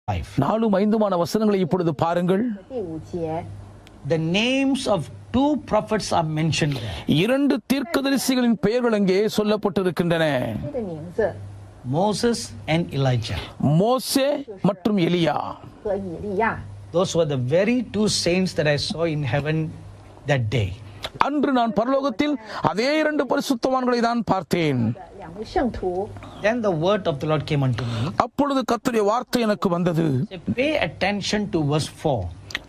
4ம் 5மான வசனங்களை இப்பொழுது பாருங்கள். 第5节 The names of two prophets are mentioned there. 2 தீர்க்கதரிசிகளின் பெயர்கள் அங்கே சொல்லப்பட்டிருக்கின்றன. 他的名字 Moses and Elijah. மோசே மற்றும் எலியா. 和以利亚， Those were the very two saints that I saw in heaven that day. அன்று நான் பரலோகத்தில் அதே 2 பரிசுத்தவான்களை தான் பார்த்தேன். 两位圣徒。 Then the word of the Lord came unto me. அப்பொழுது கர்த்தருடைய வார்த்தை எனக்கு வந்தது. Say, pay attention to verse 4.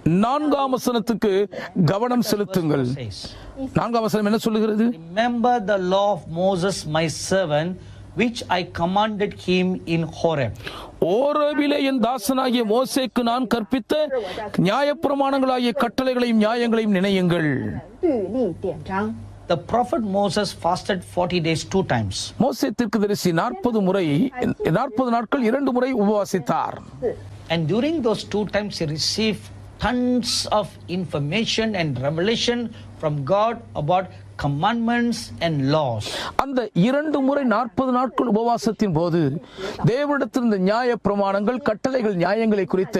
4ஆம் வசனத்துக்கு கவனம் செலுத்துங்கள். Says, 4ஆம் வசனம் என்ன சொல்லுகிறது? remember the law of Moses my servant, which I commanded him in Horeb. ஓரேபிலே என் தாசனாகிய மோசேக்கு நான் கற்பித்த நியாயப்பிரமாணங்களாகிய கட்டளைகளையும் நியாயங்களையும் நினையுங்கள். 律例典章。 The prophet Moses fasted 40 days 2 times. மோசே தீர்க்கதரிசி 40 நாட்கள் 2 முறை உபவாசித்தார். And during those 2 times he received tons of information and revelation from God about commandments and laws. அந்த 2 முறை 40 நாட்கள் உபவாசத்தின் போது தேவனிடத்திலிருந்து நியாய பிரமாணங்கள் கட்டளைகள் நியாயங்களை குறித்த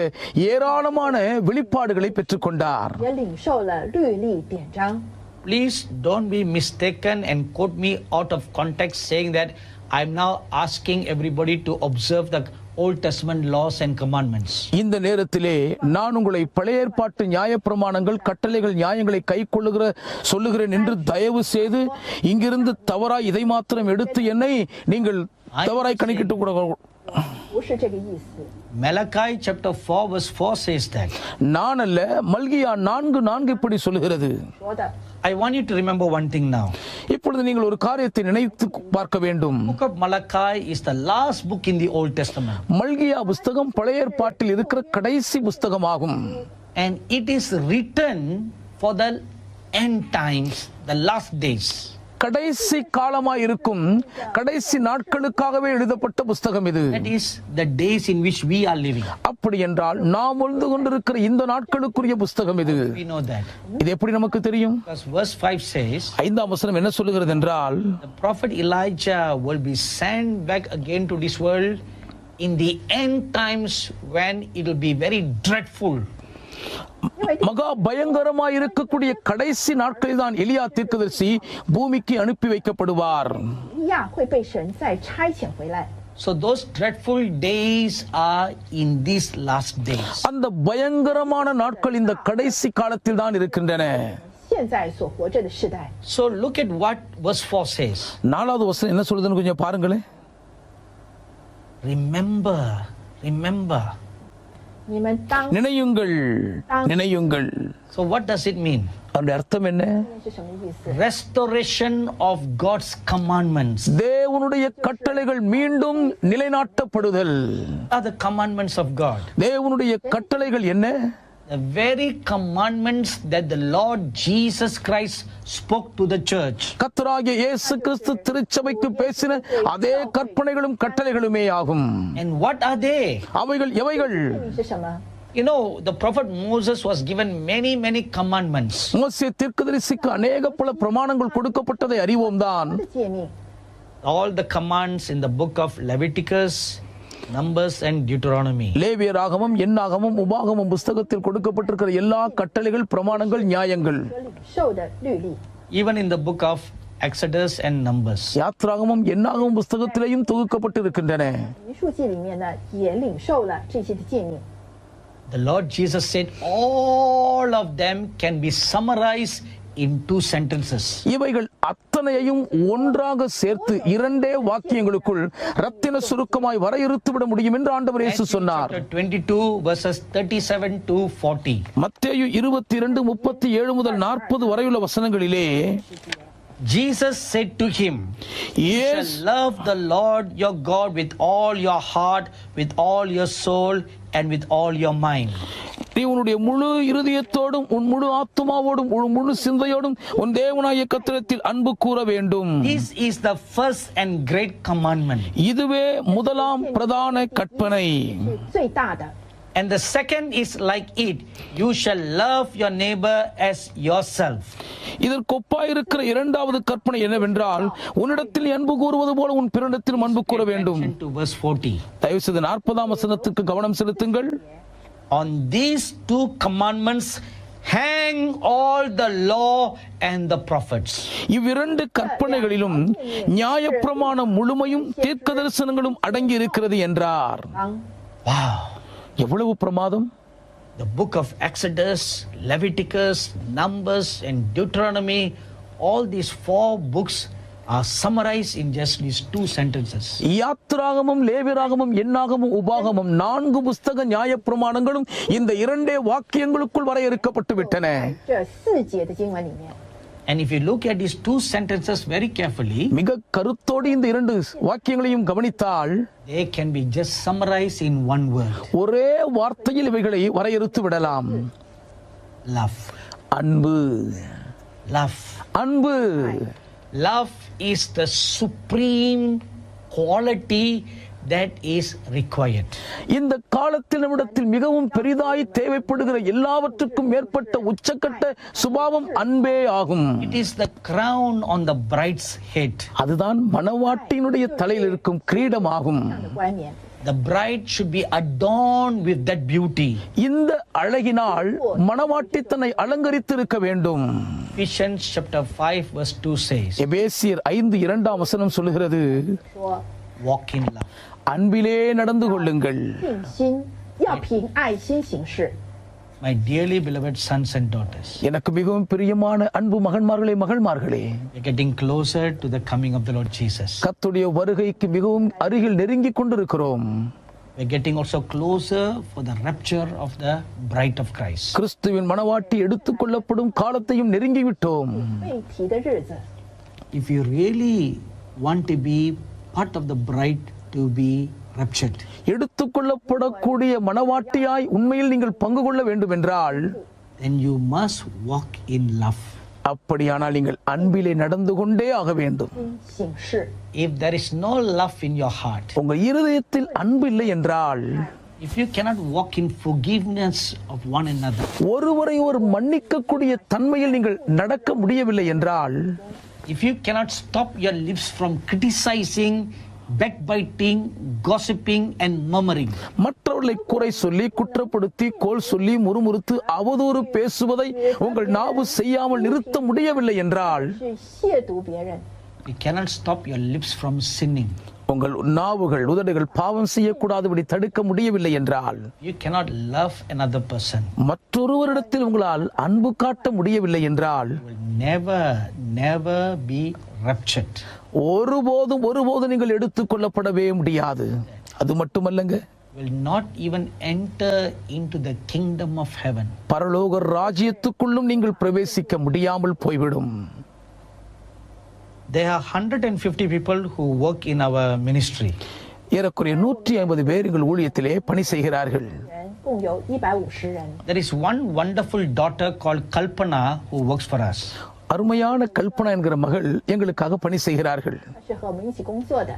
ஏராளமான வெளிப்பாடுகளை பெற்றுக்கொண்டார். 也领受了律例典章。 Please don't be mistaken and quote me out of context saying that I'm now asking everybody to observe the Old Testament laws and commandments. இந்த நேரத்திலே நான் உங்களை பழைய ஏற்பாட்டு நியாயப்பிரமாணங்கள் கட்டளைகள் நியாயங்களை கைக்கொள்ளுகிற சொல்லுகிறேன் என்று தயவு செய்து இங்கிருந்து தவறாய் இதை மாத்திரம் எடுத்து என்னை நீங்கள் தவறாய் கணக்கிட்டு கூட. 不是这个意思。 Malachi chapter 4 verse 4 says that. நான் அல்ல, மல்கியா 4:4 இப்படி சொல்லுகிறது. 说的 I want you to remember one thing now. இப்பொழுது நீங்கள் ஒரு காரியத்தை நினைத்து பார்க்க வேண்டும். Book of Malachi is the last book in the Old Testament. மல்கியா புஸ்தகம் பழைய ஏற்பாட்டில் இருக்கிற கடைசி புஸ்தகமாகும். And it is written for the end times, the last days. கடைசி காலமாய் இருக்கும் கடைசி நாட்களுக்காகவே எழுதப்பட்ட புஸ்தகம் இது. That is the days in which we are living. அப்படி என்றால் நாம் வாழ்ந்து கொண்டிருக்கிற இந்த நாட்களுக்குரிய புஸ்தகம் இது. We know that. இது எப்படி நமக்கு தெரியும்? Because verse 5 says, 5ஆம் வசனம் என்ன சொல்லுகிறது என்றால், the prophet Elijah will be sent back again to this world in the end times when it will be very dreadful. மகா பயங்கரமாய் இருக்கக்கூடிய கடைசி நாட்களில் தான் எலியா தீர்க்கதரிசி பூமிக்கு அனுப்பி வைக்கப்படுவார். 以利亚会被神再差遣回来。 So those dreadful days are in these last days. அந்த பயங்கரமான நாட்கள் இந்த கடைசி காலத்தில் தான் இருக்கின்றன. 现在所活着的世代。 So look at what verse 4 says. 4வது வசனம் என்ன சொல்லுதுன்னு கொஞ்சம் பாருங்களேன். Remember, remember. 你们当 நினையுங்கள், நினையுங்கள். So what does it mean? அதனுடைய அர்த்தம் என்ன? 是什么意思？ Restoration of God's commandments. தேவனுடைய கட்டளைகள் மீண்டும் நிலைநாட்டப்படுதல். Are the commandments of God. தேவனுடைய கட்டளைகள் என்ன? The very commandments that the Lord Jesus Christ spoke to the church. கர்த்தராகிய இயேசு கிறிஸ்து திருச்சபைக்கு பேசின அதே கற்பனைகளும் கட்டளைகளுமே ஆகும். And what are they? அவைகள் எவைகள்? 是什么？ You know, the prophet Moses was given many commandments. மோசே தீர்க்கதரிசிக்கு அநேக பல பிரமாணங்கள் கொடுக்கப்பட்டதை அறிவோம் தான். 的诫命。 All the commands in the book of Leviticus, Numbers and Deuteronomy. லேவியராகமம், எண்ணாகமம், உபாகமம் புஸ்தகத்தில் கொடுக்கப்பட்டிருக்கிற எல்லா கட்டளைகள் பிரமாணங்கள் நியாயங்கள் 所领受的律例。 Even in the book of Exodus and Numbers. யாத்ராகமம், எண்ணாகமம் புஸ்தகத்திலேயும் தொகுக்கப்பட்டிருக்கின்றன. 民数记里面呢，也领受了这些的诫命。 The Lord Jesus said all of them can be summarized in 2 sentences. இவைகள் அத்தனையையும் ஒன்றாக சேர்த்து 2 வாக்கியங்களுக்குள் ரத்தின சுருக்கமாய் வரையறுத்து விட முடியும் என்று ஆண்டவர் இயேசு சொன்னார். Chapter 22 verses 37 to 40. மத்தேயு 22:37 முதல் 40 வரையுள்ள வசனங்களிலே Jesus said to him, "You shall love the Lord your God with all your heart, with all your soul, and with all your mind." நீ உன்னுடைய முழு இருதயத்தோடும் உன் முழு ஆத்துமாவோடும் உன் முழு சிந்தையோடும் உன் தேவனாகிய கர்த்தரிடத்தில் அன்பு கூற வேண்டும். This is the first and great commandment. இதுவே முதலாம் பிரதான கற்பனை. 最大的。And the second is like it. You shall love your neighbor as yourself. இதற்கு ஒப்பாயிருக்கிற இரண்டாவது கற்பனை என்னவென்றால், உன்னிடத்தில் நீ அன்பு கூறுவது போல உன் பிறனிடத்தில் அன்பு கூற வேண்டும். To verse 40. தயவு செய்து 40ஆம் வசனத்துக்கு கவனம் செலுத்துங்கள். On these two commandments hang all the law and the prophets. இவ்விரண்டு கற்பனைகளிலும் நியாயப்பிரமாணம் முழுமையும் தீர்க்க தரிசனங்களும் அடங்கி இருக்கிறது என்றார். Wow. எவ்வளவு பிரமாதம்! The book of Exodus, Leviticus, Numbers and Deuteronomy, all these 4 books are summarized in just these 2 sentences. யாத்திராகமும் லேவியராகமும் எண்ணாகமும் உபாகமும் 4 புஸ்தக நியாயப்பிரமாணங்களும் இந்த 2 வாக்கியங்களுக்குள் வரையறுக்கப்பட்டு விட்டன. 这4节的经文里面， And if you look at these 2 sentences very carefully, மிக கருத்தோடு இந்த 2 வாக்கியங்களையும் கவனித்தால், they can be just summarized in one word. ஒரே வார்த்தையில் இவைகளை வரையறுத்து விடலாம். Love. அன்பு. Love. அன்பு. Love is the supreme quality that is required. இந்த காலத்தில் நம்மிடத்தில் மிகவும் பெரிதாய் தேவைப்படுகிற எல்லாவற்றுக்கும் மேற்பட்ட உச்சக்கட்ட சுபாவம் அன்பே ஆகும். It is the crown on the bride's head. அதுதான் மணவாட்டியினுடைய தலையில் இருக்கும் கிரீடமாகும். 这样的冠冕。 The bride should be adorned with that beauty. இந்த அழகினால் மணவாட்டி தன்னை அலங்கரித்து இருக்க வேண்டும். Ephesians chapter 5 verse 2 says, எபேசியர் 5:2 வசனம் சொல்லுகிறது, 说 walk in love. அன்பிலே நடந்து கொள்ளுங்கள். 尽心要凭爱心行事。 My dearly beloved sons and daughters, எனக்கு மிகவும் பிரியமான அன்பு மகன்மார்களே, மகள்மார்களே, we're getting closer to the coming of the Lord Jesus. கர்த்தருடைய வருகைக்கு மிகவும் அருகில் நெருங்கிக் கொண்டிருக்கிறோம். We're getting also closer for the rapture of the bride of Christ. கிறிஸ்துவின் மணவாட்டி எடுத்துக் கொள்ளப்படும் காலத்தையும் நெருங்கிவிட்டோம். 被提的日子， If you really want to be part of the bride to be raptured, எடுத்துக் கொள்ளப்படக்கூடிய மணவாட்டியாய் உண்மையில் நீங்கள் பங்கு கொள்ள வேண்டும் என்றால், then you must walk in love. அப்படியானால் நீங்கள் அன்பிலே நடந்து கொண்டே ஆக வேண்டும். 行事。 If there is no love in your heart, உங்கள் இருதயத்தில் அன்பு இல்லை என்றால், if you cannot walk in forgiveness of one another, ஒருவரை ஒரு மன்னிக்கக்கூடிய தன்மையில் நீங்கள் நடக்க முடியவில்லை என்றால், if you cannot stop your lips from criticizing, backbiting, gossiping and murmuring, மற்றவர்களை குறை சொல்லி, குற்றப்படுத்தி, கோல் சொல்லி, முறுமுறுத்து, அவதூறு பேசுவதை உங்கள் நாவு செய்யாமல் நிறுத்த முடியவில்லை என்றால், 去亵渎别人， you cannot stop your lips from sinning, உங்கள் நாவுகள், உதடுகள் பாவம் செய்யக்கூடாதபடி தடுக்க முடியவில்லை என்றால், you cannot love another person, மற்றொருவரிடத்தில் உங்களால் அன்பு காட்ட முடியவில்லை என்றால், you will never be raptured. ஒருபோதும் நீங்கள் எடுத்துக் கொள்ளப்படவே முடியாது. அது மட்டுமல்லங்க, Will not even enter into the kingdom of heaven. பரலோக ராஜ்யத்துக்குள்ளும் நீங்கள் பிரவேசிக்க முடியாமல் போய்விடும். There are 150 people who work in our ministry. ஏறக்குறைய 150 பேர் எங்கள் ஊழியத்திலே பணி செய்கிறார்கள். 人共有150人。 There is one wonderful daughter called Kalpana who works for us. அருமையான கல்பனா என்கிற மகள் எங்களுக்காக பணி செய்கிறார்கள். 他是和我们一起工作的。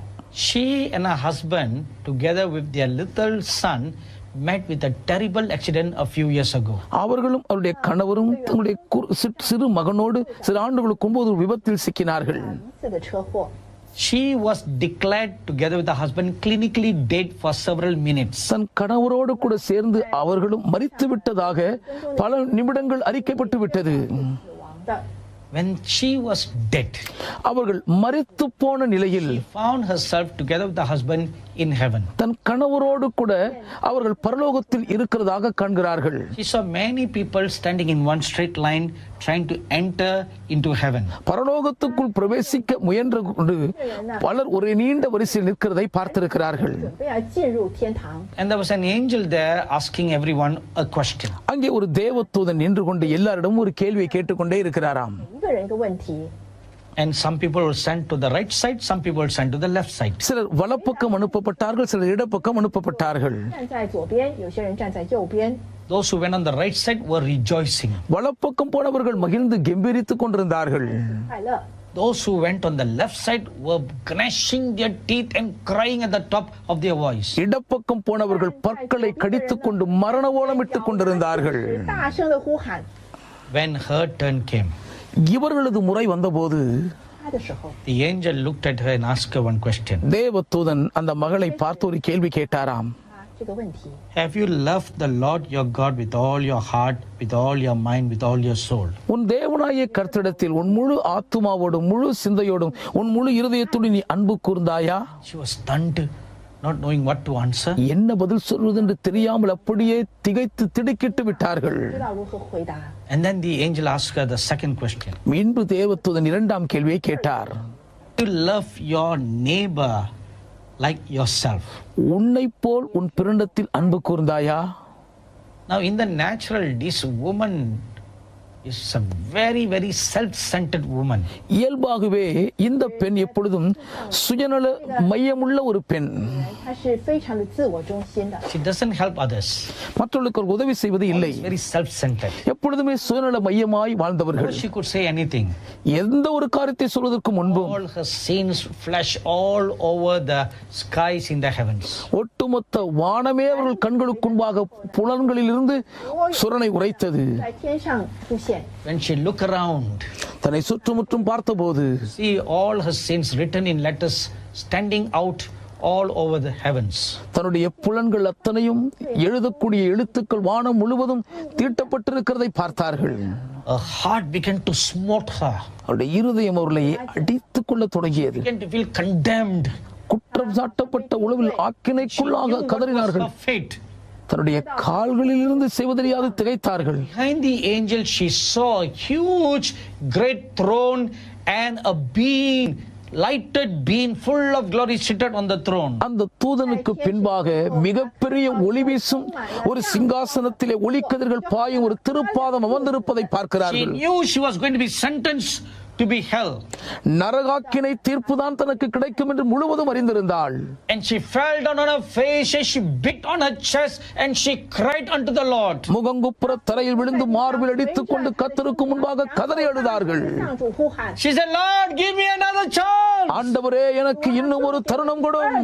She and her husband, together with their little son, met with a terrible accident a few years ago. அவர்களும் அவருடைய கணவரும் தங்களுடைய சிறு மகனோடு சில ஆண்டுகளுக்கு முன்பு ஒரு விபத்தில் சிக்கினார்கள். 一次的车祸， She was declared together with her husband clinically dead for several minutes. தன் கணவரோடு கூட சேர்ந்து அவர்களும் மரித்து விட்டதாக பல நிமிடங்கள் அறிக்கைப்பட்டு விட்டது. 死亡的。 When she was dead, அவர்கள் மரித்து போன நிலையில் she found herself together with her husband in heaven. தன் கணவரோடு கூட அவர்கள் பரலோகத்தில் இருக்கிறதாக காண்கிறார்கள். She saw many people standing in one straight line trying to enter into heaven. பரலோகத்துக்குள் பிரவேசிக்க முயன்ற கொண்டு பலர் ஒரு நீண்ட வரிசையில் நிற்கிறதை பார்த்திருக்கிறார்கள். 准备要进入天堂， And there was an angel there asking everyone a question. அங்கே ஒரு தேவதூதன் நின்று கொண்டு எல்லாரிடமும் ஒரு கேள்வியை கேட்டுக்கொண்டே இருக்கிறாராம். 一个人一个问题。 And some people were sent to the right side, some people were sent to the left side. சிலர் வலப்பக்கம் அனுப்பப்பட்டார்கள், சிலர் இடப்பக்கம் அனுப்பப்பட்டார்கள். 站在左边，有些人站在右边。 Those who went on the right side were rejoicing. வலப்பக்கம் போனவர்கள் மகிழ்ந்து கெம்பீரித்துக் கொண்டிருந்தார்கள். 快乐， Those who went on the left side were gnashing their teeth and crying at the top of their voice. இடப்பக்கம் போனவர்கள் பற்களை கடித்துக் கொண்டு மரண ஓலமிட்டுக் கொண்டிருந்தார்கள். 大声的呼喊 When her turn came, இவர்களது முறை வந்தபோது 他的时候， the angel looked at her and asked her one question. தேவதூதன் அந்த மகளை பார்த்து ஒரு கேள்வி கேட்டாராம். 这个问题， Have you loved the Lord your God with all your heart, with all your mind, with all your soul? உன் தேவனாகிய கர்த்தரிடத்தில் உன் முழு ஆத்துமாவோடும் முழு சிந்தையோடும் உன் முழு இருதயத்தோடும் நீ அன்பு கூர்ந்தாயா? She was stunned, not knowing what to answer. என்ன பதில் சொல்வது என்று தெரியாமல் அப்படியே திகைத்து திடுக்கிட்டு விட்டார்கள். 不知道如何回答。 And then the angel asked her the second question. மீண்டும் தேவதூதன் இரண்டாம் கேள்வியை கேட்டார். You love your neighbor like yourself. உன்னைப் போல் உன் பிறனிடத்தில் அன்பு கூர்ந்தாயா? Now in the natural, this woman is a very, very self-centered woman. இயல்பாகவே இந்த பெண் எப்பொழுதும் சுயநல மையமுள்ள ஒரு பெண். 她是非常的自我中心的， She doesn't help others. மற்றவர்களுக்கு உதவி செய்வது இல்லை. She's very self-centered. எப்பொழுதுமே சுயநல மையமாய் வாழ்ந்தவர்கள். She could say anything. எந்த ஒரு காரியத்தை சொல்வதற்கு முன்பும் All her sins flash all over the skies in the heavens. ஒட்டுமொத்த வானமே அவர்கள் கண்களுக்கு முன்பாக புலன்களில் இருந்து சுரனை உரைத்தது. 在天上出现。 When she look around, தன்னை சுற்றுமுற்றும் பார்த்தபோது see all her sins written in letters standing out all over the heavens. தன்னுடைய புலன்கள் அத்தனையும் எழுதக்கூடிய எழுத்துக்கள் வானம் முழுவதும் தீட்டப்பட்டிருக்கிறதை பார்த்தார்கள். Her heart began to smote her. அவருடைய இருதயம் அவர்களை அடித்துக் கொள்ள தொடங்கியது. Began to feel condemned. குற்றம் சாட்டப்பட்ட உளவில் ஆக்கினைக்குள்ளாக கதறினார்கள். Her fate. தன்னுடைய கால்களில் இருந்து செய்வதறியாது திகைத்தார்கள். Behind the angel, she saw a huge, great throne and a beam, lighted beam full of glory seated on the throne. அந்த தூதனுக்கு பின்பாக மிகப்பெரிய ஒளி வீசும் ஒரு சிங்காசனத்திலே ஒளிக்கதிர்கள் பாயும் ஒரு திருப்பாதம் அமர்ந்திருப்பதை She பார்க்கிறார்கள். knew she was going to be sentenced to be hell. நரகாக்கினை தீர்ப்புதான் தனக்கு கிடைக்கும் என்று முழுவதும் அறிந்திருந்தாள். And she fell down on her face and she beat on her chest and she cried unto the Lord. முகங்குப்புற தரையில் விழுந்து மார்பில் அடித்துக் கொண்டு கர்த்தருக்கு முன்பாக கதறி அழுதார்கள். 上主呼喊， She said, Lord, give me another chance. ஆண்டவரே எனக்கு இன்னும் ஒரு தருணம் கொடும்.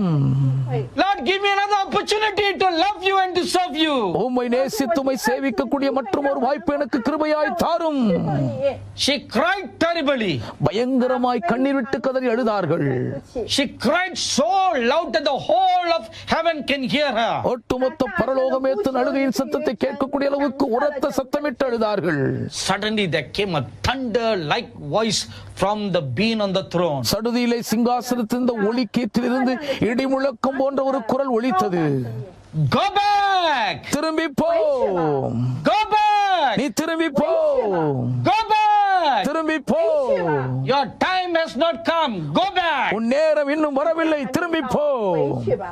Lord, give me another opportunity to love you and to serve you. உம்மை நேசித்து உம்மை சேவிக்கக்கூடிய மற்றும் ஒரு வாய்ப்பு எனக்கு கிருபையாய் தாரும். She cried terribly. பயங்கரமாய் கண்ணீர் விட்டு கதறி அழுதார்கள். She cried so loud that the whole of heaven can hear her. ஒட்டுமொத்த பரலோகமே தன் அழுகையின் சத்தத்தை கேட்கக்கூடிய அளவுக்கு உரத்த சத்தமிட்டு அழுதார்கள். Suddenly there came a thunder-like voice from the beam on the throne. சடுதியிலே சிங்காசனத்தின் இந்த ஒளி கீற்றிலிருந்து இடி முழக்கம் போன்ற ஒரு குரல் ஒலித்தது. Go back! திரும்பி போ. Go back! நீ திரும்பி போ. Go back! திரும்பி போ. Your time has not come. Go back! உன் நேரம் இன்னும் வரவில்லை. திரும்பி போ. 回去吧。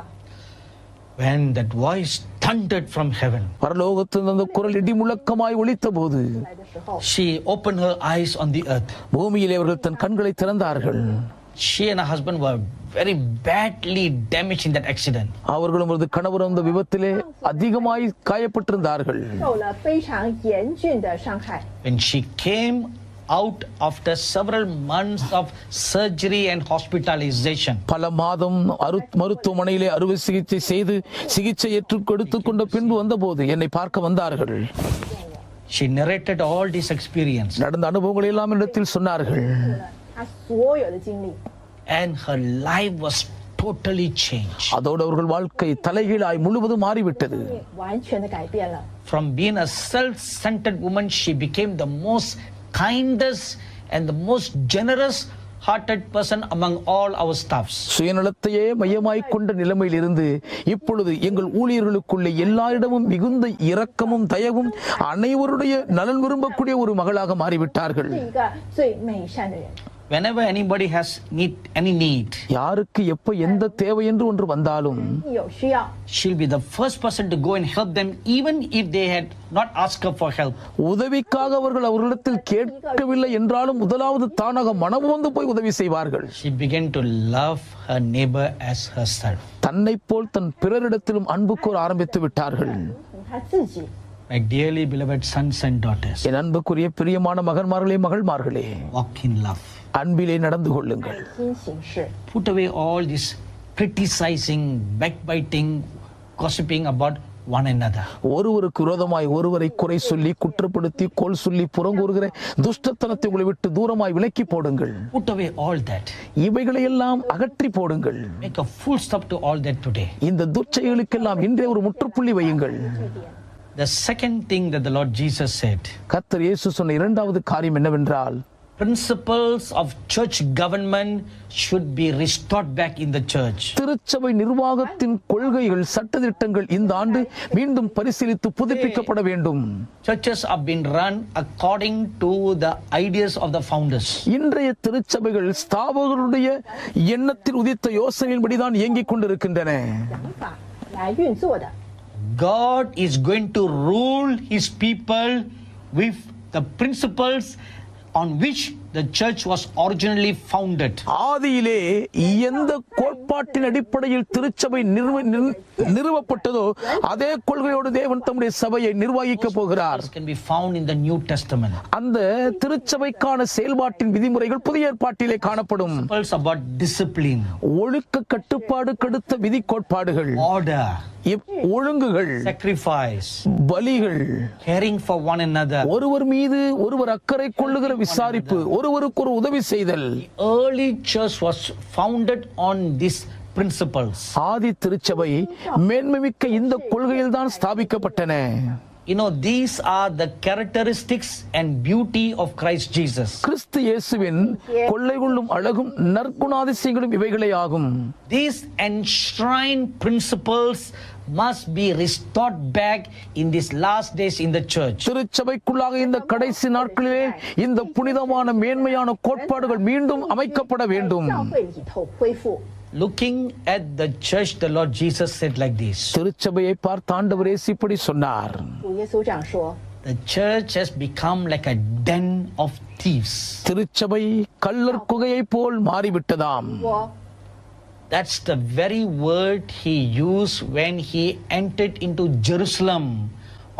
When that voice thundered from heaven, பரலோகத்தின் அந்த குரல் இடி முழக்கமாய் ஒலித்த போது 来的时候， she opened her eyes on the earth. பூமியிலே அவர்கள் தன் கண்களை திறந்தார்கள். She and her husband were very badly damaged in that accident. அவர்களும் அவரது கணவரும் அந்த விபத்திலே அதிகமாய் காயப்பட்டிருந்தார்கள். 受了非常严峻的伤害。 When she came out after several months of surgery and hospitalization, பல மாதம் மருத்துவமனையிலே அறுவை சிகிச்சை செய்து சிகிச்சை எடுத்துக்கொண்ட பின்பு வந்தபோது என்னை பார்க்க வந்தார்கள். she narrated all this experience, நடந்த அனுபவங்களை எல்லாம் இடத்தில் சொன்னார்கள். 她所有的经历， and her life was totally changed. அதோடு அவர்கள் வாழ்க்கை தலைகீழாய் முழுவதும் மாறிவிட்டது. 完全的改变了。 From being a self-centered woman, she became the most kindest and the most generous hearted person among all our staffs. சுயநலத்தையே மையமாய் கொண்ட நிலைமையில் இருந்து இப்பொழுது எங்கள் ஊழியர்களுக்குள்ளே எல்லாரிடமும் மிகுந்த இரக்கமும் தயவும் அனைவருடைய நலன் விரும்பக்கூடிய ஒரு மகளாக மாறிவிட்டார்கள். 是一个最美善的人。 Whenever anybody has any need, யாருக்கு எப்ப எந்த தேவை என்று ஒன்று வந்தாலும் 一有需要， she'll be the first person to go and help them, even if they had not asked her for help. உதவிக்காக அவர்கள் அவர்களிடத்தில் கேட்கவில்லை என்றாலும் முதலாவது தானாக மனமுவந்து போய் உதவி செய்வார்கள். She began to love her neighbor as herself. தன்னை போல் தன் பிறரிடத்திலும் அன்பு கூற ஆரம்பித்து விட்டார்கள். 从她自己。 My dearly beloved sons and daughters, என் அன்புக்குரிய பிரியமான மகன்மார்களே மகள்மார்களே, walk in love. அன்பிலே நடந்து கொள்ளுங்கள். 爱心行事， Put away all this criticizing, backbiting, gossiping about one another. ஒருவருக்கு விரோதமாய் ஒருவரை குறை சொல்லி குற்றப்படுத்தி கோல் சொல்லி புறங்கூறுகிற துஷ்டத்தனத்தை உங்களை விட்டு தூரமாய் விலக்கி போடுங்கள். Put away all that. இவைகளை எல்லாம் அகற்றி போடுங்கள். Make a full stop to all that today. இந்த துர்ச்செயலுக்கெல்லாம் இன்றே ஒரு முற்றுப்புள்ளி வையுங்கள். The second thing that the Lord Jesus said, கர்த்தர் இயேசு சொன்ன இரண்டாவது காரியம் என்னவென்றால், principles of church government should be restored back in the church. திருச்சபை நிர்வாகத்தின் கொள்கைகள் சட்டதிட்டங்கள் இந்த ஆண்டு மீண்டும் பரிசீலித்து புதுப்பிக்கப்பட வேண்டும். Churches are being run according to the ideas of the founders. இன்றைய திருச்சபைகள் ஸ்தாபகருடைய எண்ணத்தில் உதித்த யோசனையின்படிதான் இயங்கிக் கொண்டிருக்கின்றன. 想法来运作的。 God is going to rule his people with the principles on which the church was originally founded. ஆதியிலே எந்த கோட்பாட்டின் அடிப்படையில் திருச்சபை நிறுவப்பட்டதோ அதே கொள்கையோடு தேவன் தம்முடைய சபையை நிர்வகிக்க போகிறார். This can be found in the New Testament. அந்த திருச்சபைக்கான செயல்பாட்டின் விதிமுறைகள் புதிய ஏற்பாட்டிலே காணப்படும். Principles about discipline, ஒழுக்க கட்டுப்பாடு கடுத்த விதி கோட்பாடுகள், order, ஒழுங்குகள், sacrifice, பலிகள், caring for one another. ஒருவர் மீது ஒருவர் அக்கறை கொள்ளுகிற விசாரிப்பு, ஒருவருக்கு ஒரு உதவி செய்தல். Early church was founded on these principles. ஆதி திருச்சபை மேன்மைமிக்க இந்த கொள்கையில் தான் ஸ்தாபிக்கப்பட்டன. You know, these are the characteristics and beauty of Christ Jesus. கிறிஸ்து இயேசுவின் கொள்ளை கொள்ளும் அழகும் நற்குணாதிசயங்களும் இவைகளே ஆகும். These enshrined principles must be restored back in these last days in the church. திருச்சபைக்குள்ளாக இந்த கடைசி நாட்களிலே இந்த புனிதமான மேன்மையான கோட்பாடுகள் மீண்டும் அமைக்கப்பட வேண்டும். 教会里头恢复。 Looking at the church, the Lord Jesus said like this. திருச்சபையை பார்த்து ஆண்டவர் இயேசு இப்படி சொன்னார். 主耶稣这样说： The church has become like a den of thieves. திருச்சபை கள்ளர் குகையை போல் மாறிவிட்டதாம். 我 That's the very word he used when he entered into Jerusalem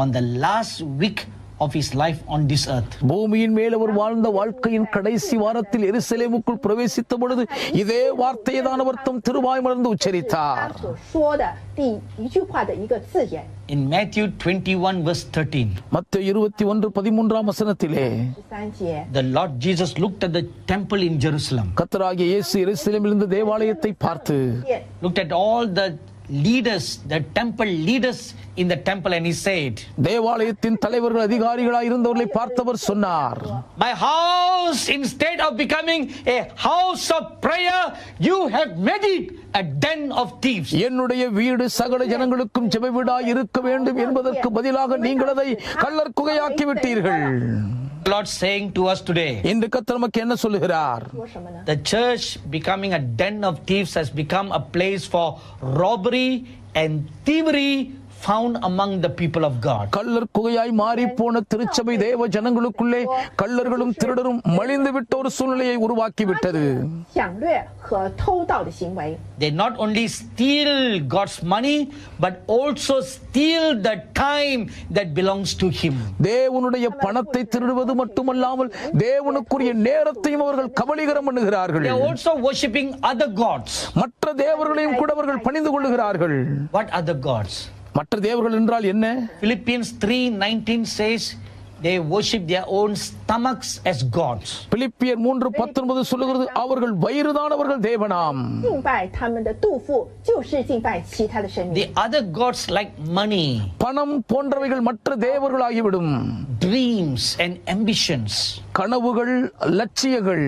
on the last week of his life on this earth. பூமியின் மேல் அவர் வாழ்ந்த வாழ்க்கையின் கடைசி வாரத்தில் எருசலேமுக்குள் பிரவேசித்த பொழுது இதே வார்த்தையை தான் அவர் தம் திருவாய் மலர்ந்து உச்சரித்தார். 他所说的第一句话的一个字眼。 In Matthew 21 verse 13, மத்தேயு 21:13 வசனத்திலே 13节， the Lord Jesus looked at the temple in Jerusalem, கர்த்தராகிய இயேசு எருசலேமிலிருந்து தேவாலயத்தை பார்த்து, looked at all the leaders, the temple leaders in the temple, and he said, தேவாலயத்தின் தலைவர்கள் அதிகாரிகளாய் இருந்தவர்களை பார்த்தவர் சொன்னார், my house, instead of becoming a house of prayer, you have made it a den of thieves. என்னுடைய வீடு சகல ஜனங்களுக்கும் ஜெப வீடாய் இருக்க வேண்டும் என்பதற்கு பதிலாக நீங்கள் அதை கள்ளர் குகையாக்கி விட்டீர்கள். The Lord saying to us today, இன்று கர்த்தர் நமக்கு என்ன சொல்லுகிறார்? 说什么呢？ the church becoming a den of thieves has become a place for robbery and thievery found among the people of God. கள்ளர் குகையாய் மாறி போன திருச்சபை தேவ ஜனங்களுக்குள்ளே கள்ளர்களும் திருடரும் மலிந்து விட்ட ஒரு சூழ்நிலையை உருவாக்கி விட்டது. 抢掠和偷盗的行为， They not only steal God's money, but also steal the time that belongs to Him. தேவனுடைய பணத்தை திருடுவது மட்டுமல்லாமல் தேவனுக்குரிய நேரத்தையும் அவர்கள் கபலீகரம் பண்ணுகிறார்கள். They are also worshipping other gods. மற்ற தேவர்களையும் கூட அவர்கள் பணிந்து கொள்ளுகிறார்கள். What other gods? மற்ற தேவர்கள் என்றால் என்ன? Philippians 3:19 says they worship their own stomachs as gods. பிலிப்பியர் 3:19 சொல்லுகிறது, அவர்கள் வயிறுதானவர்கள் தேவனாம். 敬拜他们的肚腹就是敬拜其他的神明。 The other gods like money, பணம் போன்றவைகள் மற்ற தேவர்களாகிவிடும். dreams and ambitions. கனவுகள், லட்சியங்கள்.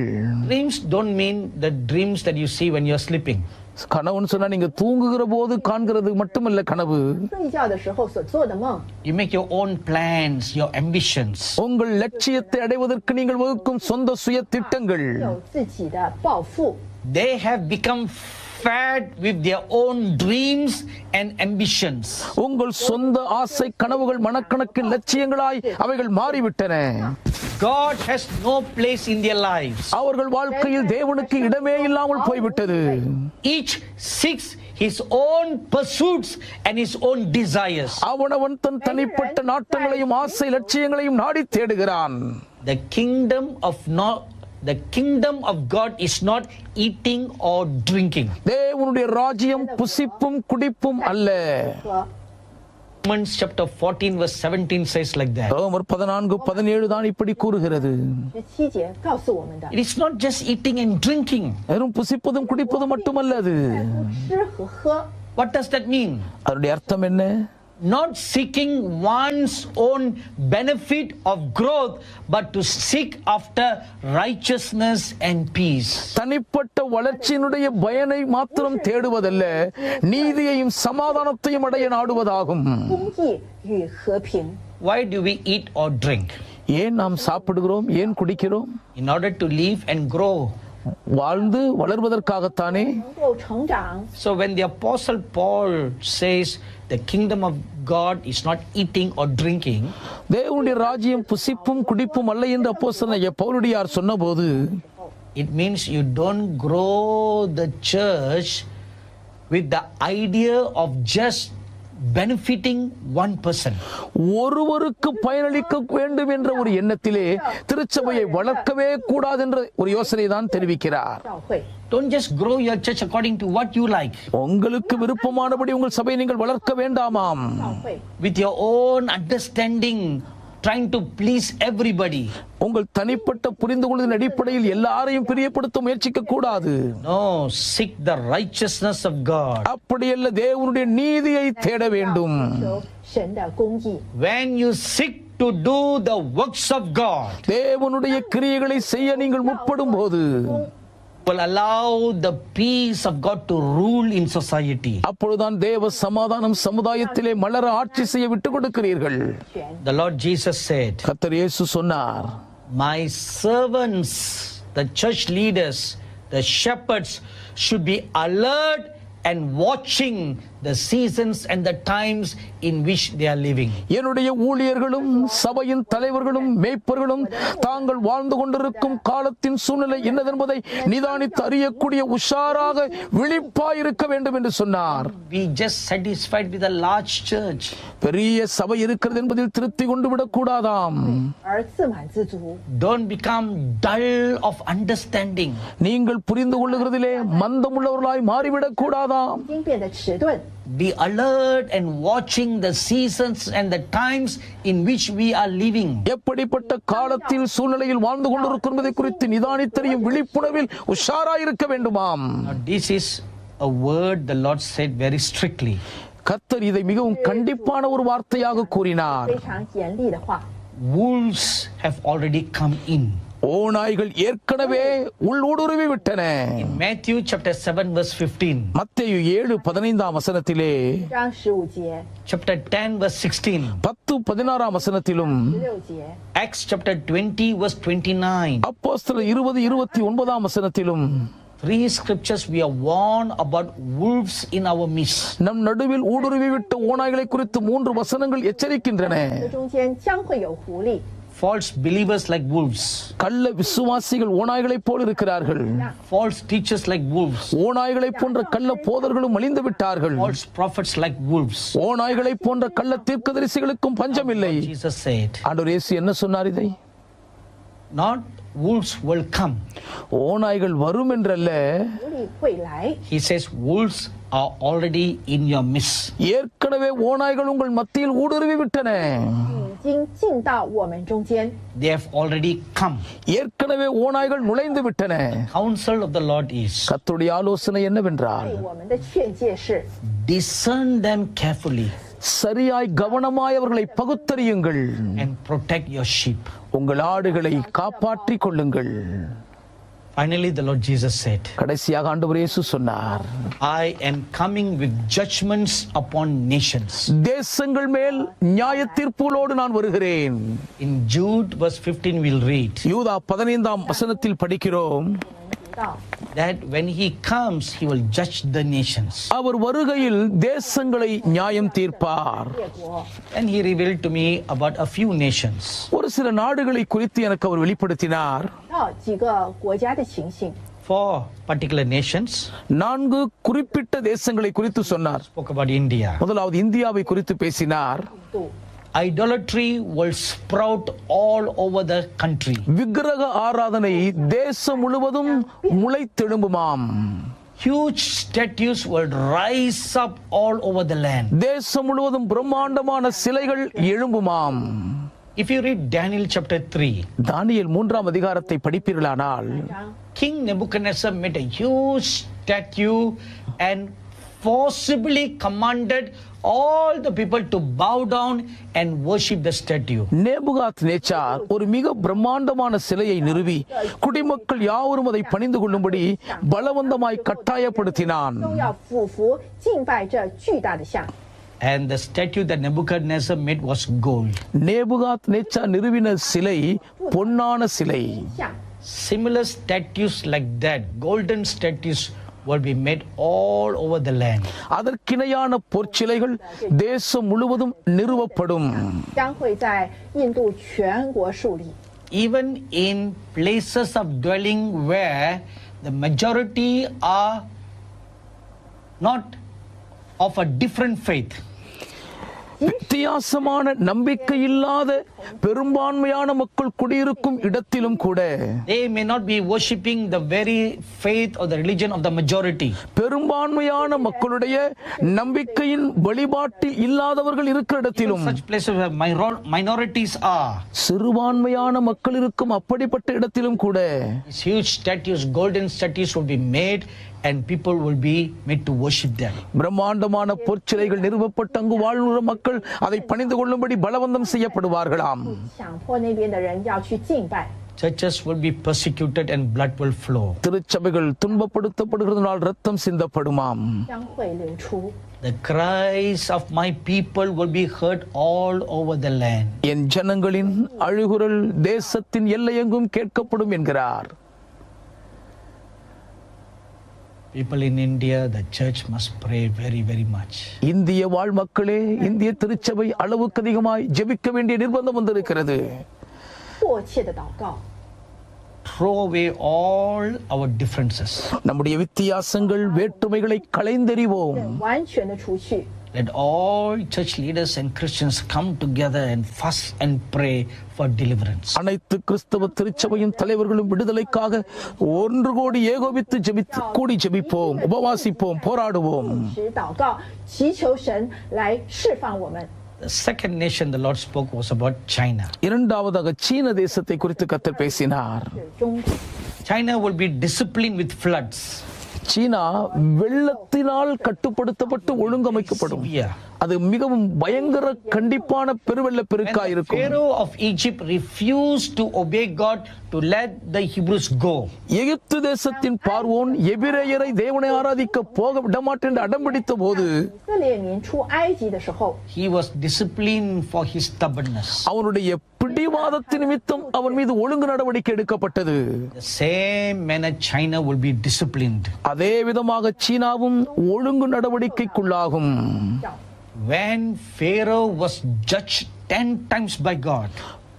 Dreams don't mean the dreams that you see when you're sleeping. கனவுன்னு சொன்னா நீங்க தூங்குகிற போது காண்கிறது மட்டுமல்ல கனவு. 睡觉的时候所做的梦， You make your own plans, your ambitions. உங்கள் லட்சியத்தை அடைவதற்கு நீங்கள் வகுக்கும் சொந்த சுய திட்டங்கள். 有自己的抱负， They have become fed with their own dreams and ambitions. உங்கள் சொந்த ஆசை கனவுகள் மனக்கணக்கின் லட்சியங்களாய் அவைகள் மாறிவிட்டன. God has no place in their lives. அவர்கள் வாழ்க்கையில் தேவனுக்கு இடமே இல்லாமல் போய்விட்டது. Each seeks his own pursuits and his own desires. அவனவன் தன் தனிப்பட்ட நாட்டங்களையும் ஆசை லட்சியங்களையும் நாடி தேடுகிறான். The kingdom of the kingdom of God is not eating or drinking. தேவனுடைய ராஜ்யம் புசிப்பும் குடிப்பும் அல்ல. 和 Romans chapter 14 verse 17 says like that. ரோமர் 14:17 தான் இப்படி கூறுகிறது. 17节告诉我们的， It is not just eating and drinking. வெறும் புசிப்பதும் குடிப்பதும் மட்டுமல்ல அது. 吃和喝， What does that mean? அதனுடைய அர்த்தம் என்ன? Not seeking one's own benefit of growth, but to seek after righteousness and peace. தனிப்பட்ட வளர்ச்சியினுடைய பயனை மாத்திரம் தேடுவதல்ல, நீதியையும் சமாதானத்தையும் அடைய நாடுவதாகும். 公义与和平。 Why do we eat or drink? ஏன் நாம் சாப்பிடுகிறோம், ஏன் குடிக்கிறோம்? In order to live and grow. வாழ்ந்து வளர்வதற்காகத்தானே. 能够成长。 So when the apostle Paul says the kingdom of God is not eating or drinking, தேவனுடைய ராஜ்யம் புசிப்பும் குடிப்பும் அல்ல என்று அப்போஸ்தலனாகிய பவுலடியார் சொன்னபோது, it means you don't grow the church with the idea of just benefiting one person. ஒருவருக்கு பயனளிக்க வேண்டும் என்ற ஒரு எண்ணத்திலே திருச்சபையை வளர்க்கவே கூடாது என்ற ஒரு யோசனை தான் தெரிவிக்கிறார். 教会 Don't just grow your church according to what you like, உங்களுக்கு விருப்பமானபடி உங்கள் சபையை நீங்கள் வளர்க்க வேண்டாமாம். 教会 with your own understanding, trying to please everybody. உங்கள் தனிப்பட்ட புரிந்து கொள்வதன் அடிப்படையில் எல்லாரையும் பிரியப்படுத்த முயற்சிக்க கூடாது. No, seek the righteousness of God. அப்படியல்ல, தேவனுடைய நீதியை தேட வேண்டும். 求神的公义。 When you seek to do the works of God, தேவனுடைய கிரியைகளை செய்ய நீங்கள் முற்படும் போது will allow the peace of God to rule in society. அப்பொழுதுதான் தேவ சமாதானம் சமுதாயத்திலே மலர ஆட்சி செய்ய விட்டுக் கொடுக்கிறீர்கள். 权 The Lord Jesus said, கர்த்தர் இயேசு சொன்னார், my servants, the church leaders, the shepherds should be alert and watching the seasons and the times in which they are living. என்னுடைய ஊழியர்களும் சபையின் தலைவர்களும் மேய்ப்பர்களும் தாங்கள் வாழ்ந்து கொண்டிருக்கும் காலத்தின் சூழ்நிலை என்னதென்பதை நிதானித்து அறியக்கூடிய உஷாராக விழிப்பாயிருக்க வேண்டும் என்று சொன்னார். We just satisfied with a large church. பெரிய சபை இருக்கிறது என்பதில் திருப்தி கொண்டு விடக் கூடாதாம். 而自满自足， Don't become dull of understanding. நீங்கள் புரிந்து கொள்ளுகிறதிலே மந்தமுள்ளவர்களாய் மாறிவிடக் கூடாதாம். 已经变得迟钝。 Be alert and watching the seasons and the times in which we are living. எப்படிப்பட்ட காலத்தில் சூழ்நிலையில் வாழ்ந்து கொண்டிருக்கும் என்பதை குறித்து நிதானித்தறியும் விழிப்புணர்வில் உஷாராயிருக்க வேண்டுமாம். Now, this is a word the Lord said very strictly. கர்த்தர் இதை மிகவும் கண்டிப்பான ஒரு வார்த்தையாக கூறினார். 非常严厉的话， Wolves have already come in. ஓநாய்கள் ஏற்கனவே உள்ளூடுருவி விட்டன. In Matthew chapter 7 verse 15, மத்தேயு 7:15 வசனத்திலே, 章15节、 chapter 10 verse 16, 10:16 வசனத்திலும், 16节、 Acts chapter 20 verse 29. அப்போஸ்தலர் 20:29 வசனத்திலும், 3 scriptures we are warned about wolves in our midst. நம் நடுவில் ஊடுருவி விட்ட ஓநாய்களை குறித்து 3 வசனங்கள் எச்சரிக்கின்றன. 这中间将会有狐狸， False believers like wolves, கள்ள விசுவாசிகள் ஓநாய்களைப் போல் இருக்கிறார்கள். false teachers like wolves, ஓநாய்களைப் போன்ற கள்ள போதர்களும் அழிந்து விட்டார்கள். false prophets like wolves. ஓநாய்களைப் போன்ற கள்ள தீர்க்கதரிசிகளுக்கும் பஞ்சமில்லை. Jesus said, ஆண்டவர் இயேசு என்ன சொன்னார்? இதை not wolves will come. ஓநாய்கள் வரும் என்றல்ல, 狐狸会来。 He says wolves are already in your midst. ஏற்கனவே ஓநாய்கள் உங்கள் மத்தியில் ஊடுருவி விட்டன. 已经进到我们中间， They have already come. ஏற்கனவே ஓநாய்கள் நுழைந்து விட்டன. Counsel of the Lord is, கர்த்தருடைய ஆலோசனை என்னவென்றால், 对我们的劝诫是 discern them carefully சரியாய் கவனமாய் அவர்களை பகுத்தறியுங்கள். and protect your sheep. உங்கள் ஆடுகளை காப்பாற்றிக் கொள்ளுங்கள். Finally, the Lord Jesus said, கடைசியாக ஆண்டவர் இயேசு சொன்னார், I am coming with judgments upon nations. தேசங்கள் மேல் நியாய தீர்ப்புகளோடு நான் வருகிறேன். In Jude verse 15 we'll read யூதா 15 வசனத்தில் படிக்கிறோம், 读到 that when he comes, he will judge the nations. அவர் வருகையில் தேசங்களை நியாயம் தீர்ப்பார். 列国， And he revealed to me about a few nations. ஒரு சில நாடுகளை குறித்து எனக்கு அவர் வெளிப்படுத்தினார். 到几个国家的情形， 4 particular nations. 4 குறிப்பிட்ட தேசங்களை குறித்து சொன்னார். Spoke about India. முதலாவது இந்தியாவை குறித்து பேசினார். 度 idolatry will sprout all over the country. விக்கிரக ஆராதனை தேசம் முழுவதும் முளைத்தெழும்புமாம். Huge statues will rise up all over the land. தேசம் முழுவதும் பிரம்மாண்டமான சிலைகள் எழும்புமாம். If you read Daniel chapter 3, தானியேல் 3ஆம் அதிகாரத்தை படிப்பீர்களானால் King Nebuchadnezzar made a huge statue and forcibly commanded all the people to bow down and worship the statue. நேபுகாத் நேச்சார் ஒரு மிக பிரம்மாண்டமான சிலையை நிறுவி குடிமக்கள் யாவரும் அதை பணிந்து கொள்ளும்படி பலவந்தமாய் கட்டாயப்படுத்தினான். 都要俯伏敬拜这巨大的像。 And the statue that Nebuchadnezzar made was gold. நேபுகாத் நேச்சார் நிறுவின சிலை பொன்னான சிலை. 像 Similar statues like that, golden statues, will be made all over the land. அதற்கிணையான பொற்சிலைகள் தேசம் முழுவதும் நிறுவப்படும். 将会在印度全国树立。 Even in places of dwelling where the majority are not of a different faith. வித்தியாசமான நம்பிக்கை இல்லாத பெரும்பான்மையான மக்கள் குடியிருக்கும் இடத்திலும் கூட They may not be worshipping the very faith or the religion of the majority. பெரும்பான்மையான மக்களுடைய நம்பிக்கையின் வழிபாட்டில் இல்லாதவர்கள் இருக்கிற இடத்திலும் Such places where minorities are. சிறுபான்மையான மக்கள் இருக்கும் அப்படிப்பட்ட இடத்திலும் கூட These huge statues, golden statues will be made and people will be made to worship them. பிரம்மாண்டமான பொற்சிலைகள் நிறுவப்பட்டு அங்கு வாழ்கிற மக்கள் அதை பணிந்து கொள்ளும்படி பலவந்தம் செய்யப்படுவார்களாம். 强迫那边的人要去敬拜。 Churches will be persecuted and blood will flow. திருச்சபைகள் துன்பப்படுத்தப்படுகிறதுனால் ரத்தம் சிந்தப்படுமாம். 将会流出。 The cries of my people will be heard all over the land. என் ஜனங்களின் அழுகுரல் தேசத்தின் எல்லையெங்கும் கேட்கப்படும் என்கிறார். People in India, the church must pray very, very much. இந்திய வாழ் மக்களே, இந்திய திருச்சபை அளவுக்கு அதிகமாய் ஜெபிக்க வேண்டிய நிர்பந்தம் வந்திருக்கிறது. 迫切的祷告， Throw away all our differences. நம்முடைய வித்தியாசங்கள் வேற்றுமைகளை களைந்தெறிவோம். 完全的除去。 Let all church leaders and Christians come together and fast and pray for deliverance. அனைத்து கிறிஸ்தவ திருச்சபையின் தலைவர்களும் விடுதலைக்காக ஒன்று கோடி ஏகோபித்து கூடி ஜெபிப்போம், உபவாசிப்போம், போராடுவோம். 是祷告，祈求神来释放我们。 The second nation the Lord spoke was about China. இரண்டாவதாக சீன தேசத்தை குறித்து கர்த்தர் பேசினார். 是中国， China will be disciplined with floods. சீனா வெள்ளத்தினால் கட்டுப்படுத்தப்பட்டு ஒழுங்கமைக்கப்படும். Severe. அது மிகவும் பயங்கர கண்டிப்பான பெருவெள்ள When பெருக்கா the இருக்கும். Pharaoh of Egypt refused to obey God to let the Hebrews go. எகிப்து தேசத்தின் பார்வோன் எபிரேயரை தேவனை ஆராதிக்க போக விடமாட்டேன் என்று அடம்பிடித்த போது 以色列民出埃及的时候， He was disciplined for his stubbornness. அவனுடைய பிடிவாதத்தின் நிமித்தம் அவன் மீது ஒழுங்கு நடவடிக்கை எடுக்கப்பட்டது. The same manner China will be disciplined. அதே விதமாக சீனாவும் ஒழுங்கு நடவடிக்கைக்குள்ளாகும். When Pharaoh was judged 10 times by God,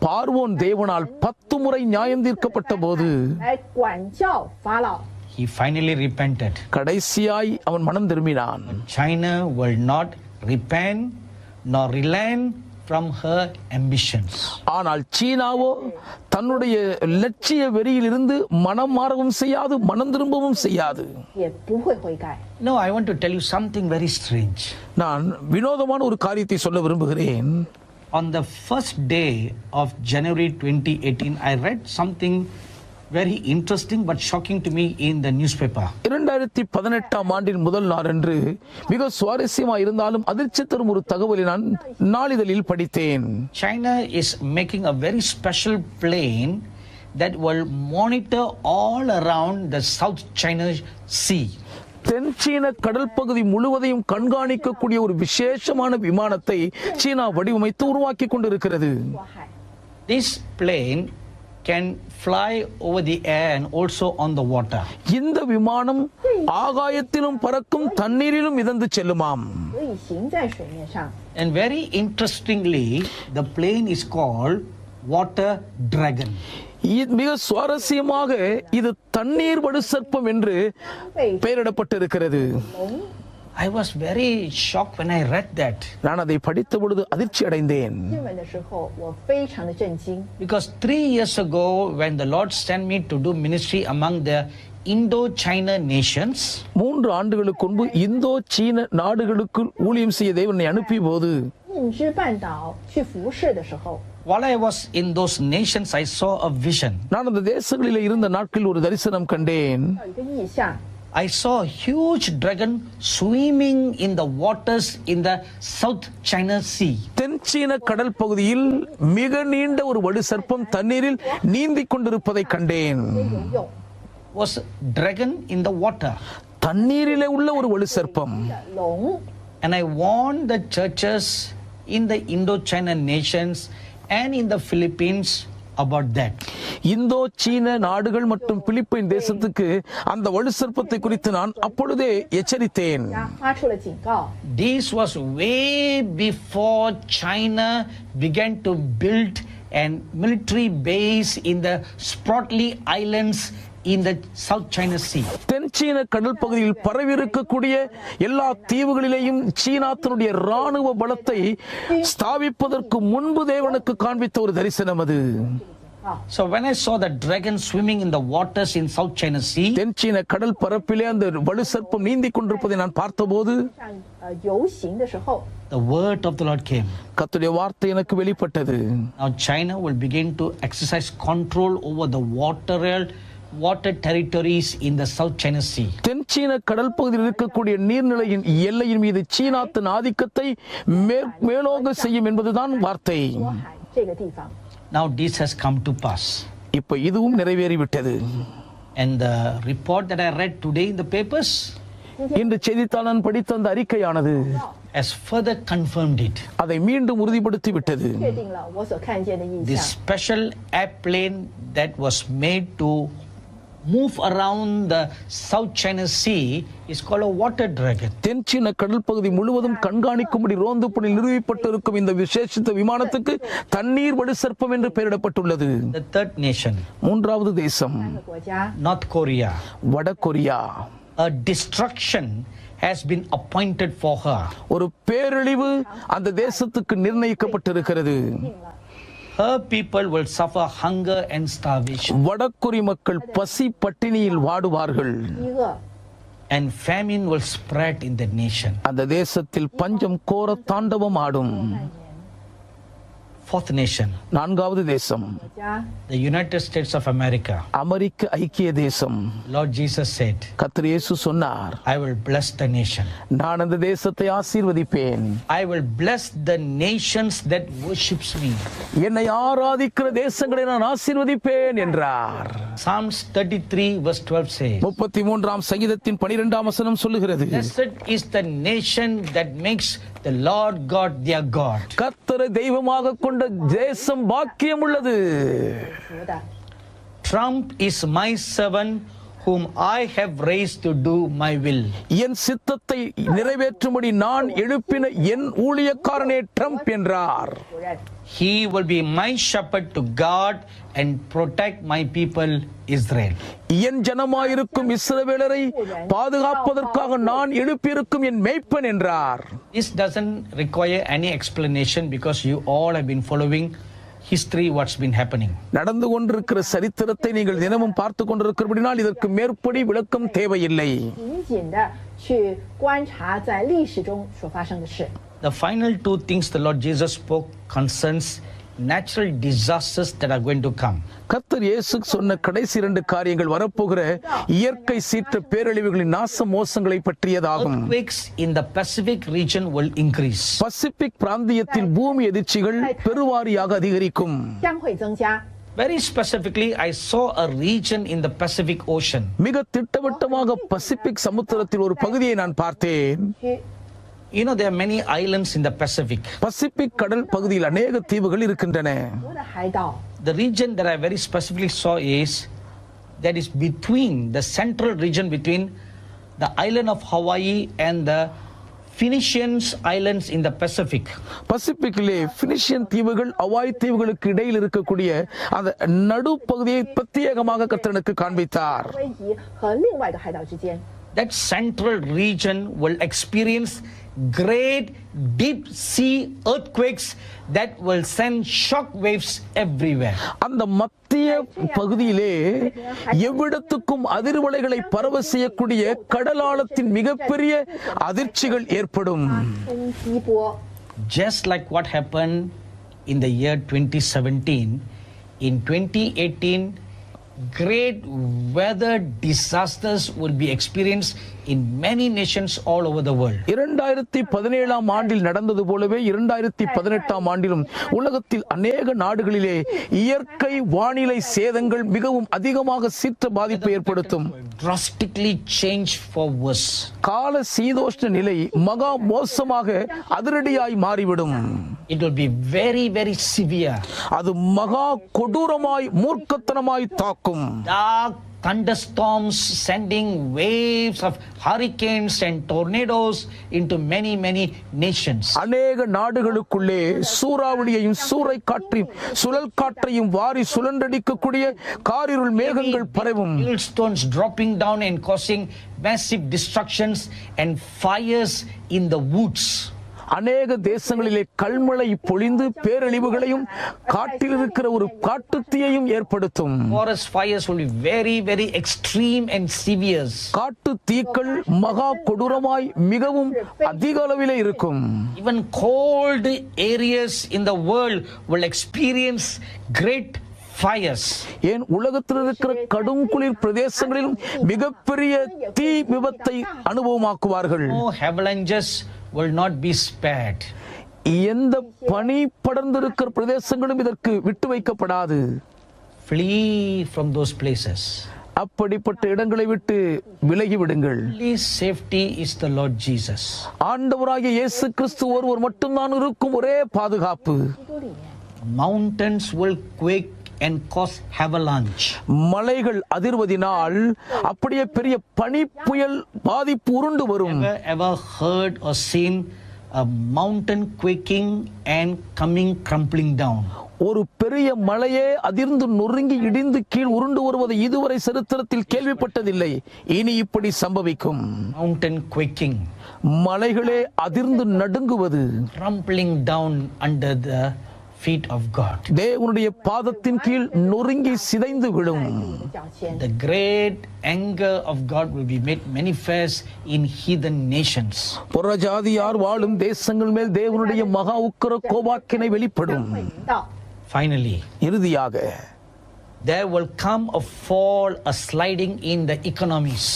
பார்வோன் தேவனால் 10 முறை நியாயம் தீர்க்கப்பட்ட போது 来管教法老。 he finally repented. கடைசியாய் அவன் மனம் திரும்பினான். China will not repent nor relent from her ambitions. ஆனால் சீனாவோ தன்னுடைய லட்சிய வெறியிலிருந்து மனம் மாறவும் செய்யாது, மனம் திரும்பவும் செய்யாது. 也不会悔改。 No, I want to tell you something very strange. நான் வினோதமான ஒரு காரியத்தை சொல்ல விரும்புகிறேன். On the first day of January 2018, I read something very interesting but shocking to me in the newspaper. 2018 ஆண்டின் முதல் நாளன்று மிக சுவாரஸ்யமா இருந்தாலும் அதிர்ச்சி தரும் ஒரு தகவலை நான் நாளிதழில் படித்தேன். China is making a very special plane that will monitor all around the South China Sea. தென் சீன கடல் பகுதி முழுவதையும் கண்காணிக்கக்கூடிய ஒரு விசேஷமான விமானத்தை சீனா வடிவமைத்து உருவாக்கி கொண்டிருக்கிறது. 祸害 This plane can fly over the air and also on the water. இந்த விமானம் ஆகாயத்திலும் பறக்கும், தண்ணீரிலும் மிதந்து செல்லுமாம். 可以行在水面上。 And very interestingly, the plane is called Water Dragon. மிக சுவாரஸ்யமாக இது தண்ணீர் வடு சர்ப்பம் என்று பெயரிடப்பட்டிருக்கிறது. 龙 I was very shocked when I read that. நான் அதை படித்த பொழுது அதிர்ச்சி அடைந்தேன். 新闻的时候，我非常的震惊， Because 3 years ago, when the Lord sent me to do ministry among the Indo-China nations, 3 ஆண்டுகளுக்கு முன்பு இந்தோ சீன நாடுகளுக்குள் ஊழியம் செய்ய தேவன் என்னை அனுப்பிய போது, 印支半岛去服侍的时候， while I was in those nations, I saw a vision. நான் அந்த தேசங்களிலே இருந்த நாட்களில் ஒரு தரிசனம் கண்டேன். 有一个意象， I saw a huge dragon swimming in the waters in the South China Sea. தென்சீன கடல் பகுதியில் மிக நீண்ட ஒரு வடு சர்ப்பம் தண்ணீரில் நீந்திக் கொண்டிருப்பதை கண்டேன். 游泳 Was dragon in the water. தண்ணீரிலே உள்ள ஒரு வடு சர்ப்பம். 的龙， And I warned the churches in the Indo-China nations and in the Philippines about that. இந்தோ சீன நாடுகள் மற்றும் பிலிப்பைன் தேசத்துக்கு அந்த வடு சர்ப்பத்தை குறித்து நான் அப்பொழுதே எச்சரித்தேன். 发出了警告。 This was way before China began to build an military base in the Spratly Islands in the South China Sea. தென்சீன கடல் பகுதியில் பரவி இருக்கக்கூடிய எல்லா தீவுகளிலேயும் சீனா தன்னுடைய ராணுவ பலத்தை ஸ்தாபிப்பதற்கு முன்பு தேவனுக்கு காண்பித்த ஒரு தரிசனம் அது. So when I saw the dragon swimming in the waters in South China Sea, தென்சீன கடல் பரப்பிலே அந்த வடு சர்ப்பம் நீந்திக் கொண்டிருப்பதை நான் பார்த்தபோது 上游行的时候， the word of the Lord came. கர்த்தருடைய வார்த்தை எனக்கு வெளிப்பட்டது. Now China will begin to exercise control over the water territories in the South China Sea. தென்சீன கடல் பகுதியில் இருக்கக்கூடிய நீர்நிலையின் எல்லையின் மீது சீனா தன் ஆதிக்கத்தை மேலோங்க செய்யும் என்பதுதான் வார்த்தை. 渤海这个地方， Now this has come to pass. இப்ப இதுவும் நிறைவேறிவிட்டது. And the report that I read today in the papers இன்று செய்தித்தாள் நான் படித்த அந்த அறிக்கையானது has further confirmed it. அதை மீண்டும் உறுதிப்படுத்தி விட்டது. 确定了我所看见的意 This 象。 special airplane that was made to move around the South China Sea is called a water dragon. தென்சீன கடல் பகுதி முழுவதும் கண்காணிக்கும்படி ரோந்து பணி நிறுவப்பட்டிருக்கும் இந்த விசேஷித்த விமானத்துக்கு தண்ணீர் வடு சர்ப்பம் என்று பெயரிடப்பட்டுள்ளது. The third nation, 3வது தேசம் 3个国家， North Korea, வட Korea. a destruction has been appointed for her. ஒரு பேரழிவு அந்த தேசத்துக்கு நிர்ணயிக்கப்பட்டிருக்கிறது. 定了 Her people will suffer hunger and starvation, வடகொரி மக்கள் பசி பட்டினியில் வாடுவார்கள். 饥饿， and famine will spread in the nation. அந்த தேசத்தில் பஞ்சம் கோர தாண்டவம் ஆடும். Fourth nation, 4வது தேசம் 国家， the United States of America. அமெரிக்க ஐக்கிய தேசம். Lord Jesus said, கர்த்தர் இயேசு சொன்னார், I will bless the nation. நான் அந்த தேசத்தை ஆசீர்வதிப்பேன். I will bless the nations that worships me. என்னை ஆராதிக்கிற தேசங்களை நான் ஆசீர்வதிப்பேன் என்றார். Psalms 33 verse 12 says, 33ஆம் சங்கீதத்தின் 12ஆம் வசனம் சொல்லுகிறது, blessed is the nation that makes the Lord God their God. கர்த்தரை தெய்வமாக கொண்ட தேசம் பாக்கியம் உள்ளது. 服的， Trump is my servant whom I have raised to do my will. என் சித்தத்தை நிறைவேற்றும்படி நான் எழுப்பின என் ஊழியக்காரனே ட்ரம்ப் என்றார். 主任， He will be my shepherd to guard and protect my people Israel. என் ஜனமாயிருக்கும் இஸ்ரவேலரை பாதுகாப்பதற்காக நான் எழுப்பியிருக்கும் என் மேய்ப்பன் என்றார். This doesn't require any explanation because you all have been following history, what's been happening. நடந்து கொண்டிருக்கிற சரித்திரத்தை நீங்கள் தினமும் பார்த்து கொண்டிருக்கிறபடினால் இதற்கு மேற்படி விளக்கம் தேவையில்லை. 紧紧的去观察在历史中所发生的事。 The final two things the Lord Jesus spoke concerns natural disasters that are going to come. கர்த்தர் இயேசு சொன்ன கடைசி 2 காரியங்கள் வரப்போகிற இயற்கை சீற்ற பேரழிவுகளின் நாச மோசங்களை பற்றியதாகும். Earthquakes in the Pacific region will increase. Pacific பிராந்தியத்தில் பூமி எதிர்ச்சிகள் பெருவாரியாக அதிகரிக்கும். 将会增加。 Very specifically, I saw a region in the Pacific Ocean. மிக திட்டவட்டமாக பசிபிக் சமுத்திரத்தில் ஒரு பகுதியை நான் பார்த்தேன். You know, there are many islands in the Pacific. Pacific கடல் பகுதியில் அநேக தீவுகள் இருக்கின்றன. 多的海岛， The region that I very specifically saw is that is between the central region between the island of Hawaii and the Phoenicians islands in the Pacific. பசிபிக்கிலே பினிஷியன் தீவுகள் Hawaii தீவுகளுக்கு இடையில் இருக்கக்கூடிய அந்த நடுப்பகுதியை பிரத்யேகமாக கர்த்தர் எனக்கு காண்பித்தார். 威夷和另外的海岛之间， that central region will experience great deep sea earthquakes that will send shock waves everywhere. அந்த மத்திய பகுதியிலே எவ்விடத்துக்கும் அதிர்வலைகளை பரவ செய்யக்கூடிய கடலாழத்தின் மிகப்பெரிய அதிர்ச்சிகள் ஏற்படும். 冲击波 Just like what happened in the year 2017, in 2018, great weather disasters will be experienced in many nations all over the world. 2017ஆம் ஆண்டில் நடந்தது போலவே 2018ஆம் ஆண்டிலும் உலகத்தில் அநேக நாடுகளிலே இயற்கை வானிலை சேதங்கள் மிகவும் அதிகமாக சீற்ற பாதிப்பை ஏற்படுத்தும். Drastically change for worse. கால சீதோஷ்ண நிலை மகா மோசமாக அதிரடியாய் மாறிவிடும். It will be very, very severe. அது மகா கொடூரமாய் மூர்க்கத்தனமாய் தாக்கும். Dark thunderstorms sending waves of hurricanes and tornadoes into many, many nations. அநேக நாடுகளுக்குள்ளே சூறாவளியையும் சூறை காற்றையும் சுழல் காற்றையும் வாரி சுழன்றடிக்கக்கூடிய காரிருள் மேகங்கள் பரவும். Hailstones dropping down and causing massive destructions and fires in the woods. அநேக தேசங்களிலே கல்மழை பொழிந்து பேரழிவுகளையும் காட்டில் இருக்கிற ஒரு காட்டுத்தீயையும் ஏற்படுத்தும். Forest fires will be very, very extreme and severe. காட்டு தீக்கள் மகா கொடூரமாய் மிகவும் அதிக அளவிலே இருக்கும். Even cold areas in the world will experience great fires. ஏன் உலகத்தில் இருக்கிற கடும் குளிர் பிரதேசங்களிலும் மிகப்பெரிய தீ விபத்தை அனுபவமாக்குவார்கள். No avalanches will not be spared. எந்த பனி படர்ந்திருக்கிற பிரதேசங்களும் இதற்கு விட்டு வைக்கப்படாது. Flee from those places. அப்படிப்பட்ட இடங்களை விட்டு விலகி விடுங்கள். Only safety is the Lord Jesus. ஆண்டவராகிய இயேசு கிறிஸ்து ஒருவர் மட்டும்தான் இருக்கும் ஒரே பாதுகாப்பு. Mountains will quake and cause avalanche. மலைகள் அதிர்வதினால் அப்படியே பெரிய பனி புயல் பாதிப்பு உருண்டு வரும். Ever heard or seen a mountain quaking and coming crumbling down? ஒரு பெரிய மலையே அதிர்ந்து நொறுங்கி இடிந்து கீழ் உருண்டு வருவதை இதுவரை சரித்திரத்தில் கேள்விப்பட்டதில்லை. இனி இப்படி சம்பவிக்கும். Mountain quaking, மலைகளே அதிர்ந்து நடுங்குவது, crumbling down under the feet of God. தேவனுடைய பாதத்தின் கீழ் நொறுங்கி சிதைந்து விடும். 脚前 The great anger of God will be made manifest in heathen nations. புறஜாதியார் வாழும் தேசங்கள் மேல் தேவனுடைய மகா உக்கிர கோபாக்கினை வெளிப்படும். 会临到 Finally, இறுதியாக there will come a fall, a sliding in the economies.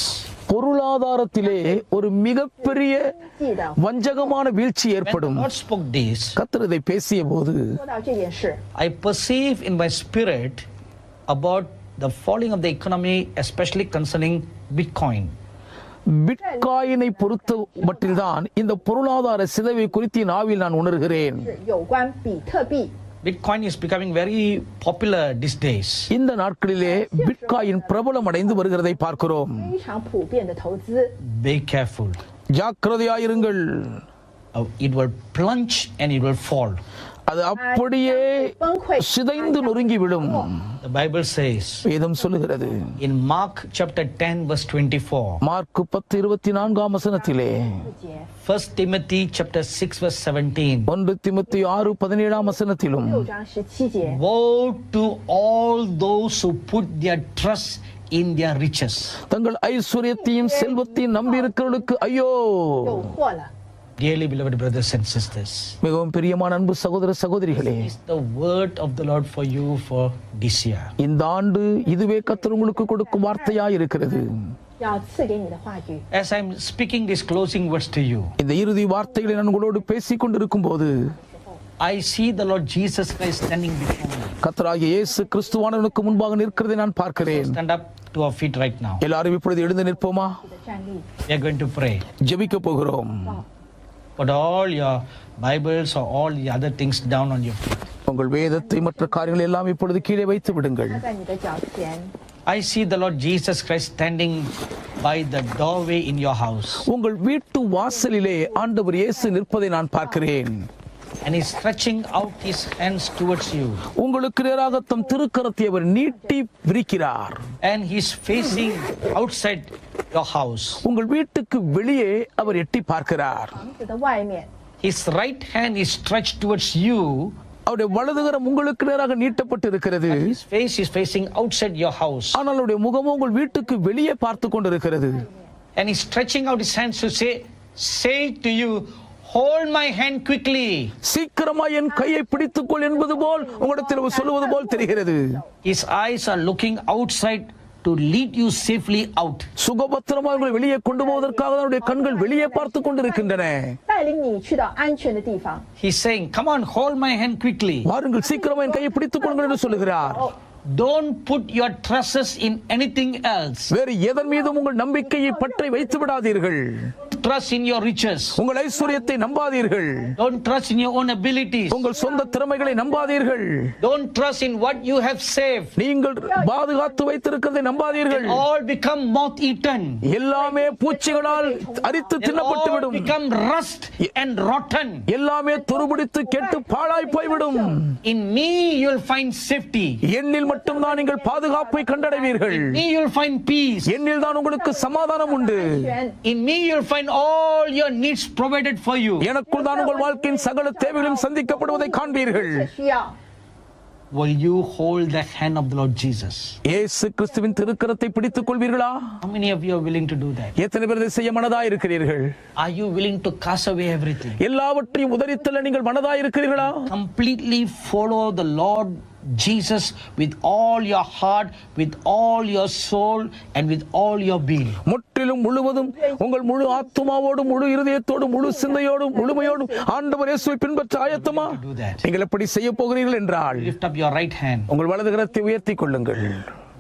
பொருளாதாரத்திலே ஒரு மிகப்பெரிய 记得 வஞ்சகமான வீழ்ச்சி When the ஏற்படும். Lord spoke this, கர்த்தர் இதை பேசிய போது 说到这件事， I perceive in my spirit about the falling of the economy, especially concerning Bitcoin. பிட்காயினை பொறுத்த மட்டில்தான் இந்த பொருளாதார சிதைவை குறித்து என் ஆவியில் நான் உணர்கிறேன். 是有关比特币。 Bitcoin is becoming very popular these days. இந்த நாட்களிலே பிட்காயின் பிரபலம் அடைந்து வருகிறதை பார்க்கிறோம். 非常普遍的投资， Be careful. ஜாக்கிரதையாயிருங்கள். It will plunge and it will fall. அது அப்படியே சிதைந்து நொறுங்கி விடும். The Bible says வேதம் சொல்லுகிறது in Mark chapter 10 verse 24. Mark 10:24 வசனத்திலே 节 1 Timothy chapter 6 verse 17. 1 தீமோத்தேயு 6:17 வசனத்திலும் 6章17节， Woe to all those who put their trust in their riches. தங்கள் ஐஸ்வரியத்தையும் செல்வத்தையும் நம்பி இருக்கிறவர்களுக்கு ஐயோ. 有祸了。 Dearly beloved brothers and sisters, மிகவும் பிரியமான அன்பு சகோதர சகோதரிகளே, this is the word of the Lord for you for this year. இந்த ஆண்டு இதுவே கர்த்தர் உங்களுக்கு கொடுக்கும் வார்த்தையாய் இருக்கிறது. 要赐给你的话语， As I'm speaking these closing words to you, இந்த இறுதி வார்த்தைகளை நான் உங்களோடு பேசிக் கொண்டிருக்கும் போது I see the Lord Jesus Christ standing before me. கர்த்தராகிய இயேசு கிறிஸ்துவானவருக்கு முன்பாக நிற்கிறதை நான் பார்க்கிறேன். Stand up to our feet right now. எல்லாரும் இப்பொழுது எழுந்து நிற்போமா? 你的站立， We are going to pray. ஜெபிக்க போகிறோம். Put all your Bibles or all the other things down on your feet. உங்கள் வேதத்தை மற்ற காரியங்கள் எல்லாம் இப்பொழுது கீழே வைத்து விடுங்கள். 它在你的脚前。 I see the Lord Jesus Christ standing by the doorway in your house. உங்கள் வீட்டு வாசலிலே ஆண்டவர் இயேசு நிற்பதை நான் பார்க்கிறேன். And he's stretching out his hands towards you. உங்களுக்கு நேராக தம் திருக்கரத்தை அவர் நீட்டி விரிக்கிறார். And he's facing outside your house. உங்கள் வீட்டுக்கு வெளியே அவர் எட்டி பார்க்கிறார். 房子的外面， His right hand is stretched towards you. அவருடைய வலதுகரம் உங்களுக்கு நேராக நீட்டப்பட்டு இருக்கிறது. His face is facing outside your house. ஆனால் அவருடைய முகமும் உங்கள் வீட்டுக்கு வெளியே பார்த்து கொண்டிருக்கிறது. And he's stretching out his hands to say to you, hold my hand quickly. சீக்கிரமா என் கையை பிடித்துக்கொள் என்பது போல் உங்களிடத்தில் அவர் சொல்லுவது போல் தெரிகிறது. His eyes are looking outside to lead you safely out. சுகபத்திரமாக உங்களை வெளியே கொண்டு போவதற்காக அவருடைய கண்கள் வெளியே பார்த்து கொண்டிருக்கின்றன. 带领你去到安全的地方。 He's saying, come on, hold my hand quickly. வாருங்கள் சீக்கிரமா என் கையை பிடித்துக் கொள்ளுங்கள் என்று சொல்லுகிறார். Don't put your trusts in anything else. வேறு எதன் மீதும் உங்கள் நம்பிக்கையை பற்றி வைத்து விடாதீர்கள். Trust in your riches. உங்கள் ஐஸ்வரியத்தை நம்பாதீர்கள். Don't trust in your own abilities. உங்கள் சொந்த திறமைகளை நம்பாதீர்கள். Don't trust in what you have saved. நீங்கள் பாதுகாத்து வைத்திருக்கிறதை நம்பாதீர்கள். All become moth eaten. எல்லாமே பூச்சிகளால் அரித்து All தின்னப்பட்டுவிடும். become rust and rotten. எல்லாமே துருபிடித்து கெட்டு பாழாய் போய்விடும். In me you'll find safety. என்னில் மட்டும்தான் நீங்கள் பாதுகாப்பை கண்டடைவீர்கள். In me you'll find peace. என்னில் தான் உங்களுக்கு சமாதானம் உண்டு. 全 In me you'll find all your needs provided for you. எனக்குள் தான் உங்கள் வாழ்க்கையின் சகல தேவைகளும் சந்திக்கப்படுவதை காண்பீர்கள். 需要 Will you hold the hand of the Lord Jesus? இயேசு கிறிஸ்துவின் திருக்கரத்தை பிடித்துக் கொள்வீர்களா? How many of you are willing to do that? எத்தனை பேர் இதை செய்ய மனதாய் இருக்கிறீர்கள்? Are you willing to cast away everything? எல்லாவற்றையும் உதறித்தள்ள நீங்கள் மனதாய் இருக்கிறீர்களா? Completely follow the Lord Jesus with all your heart, with all your soul, and with all your being. முற்றிலும் முழுவதும் உங்கள் முழு ஆத்துமாவோடும் முழு இருதயத்தோடும் முழு சிந்தையோடும் முழுமையோடும் ஆண்டவர் இயேசுவை பின்பற்ற ஆயத்தமா? Do that. நீங்கள் எப்படி செய்ய போகிறீர்கள் என்றால் Lift up your right hand. உங்கள் வலது கரத்தை உயர்த்திக் கொள்ளுங்கள்.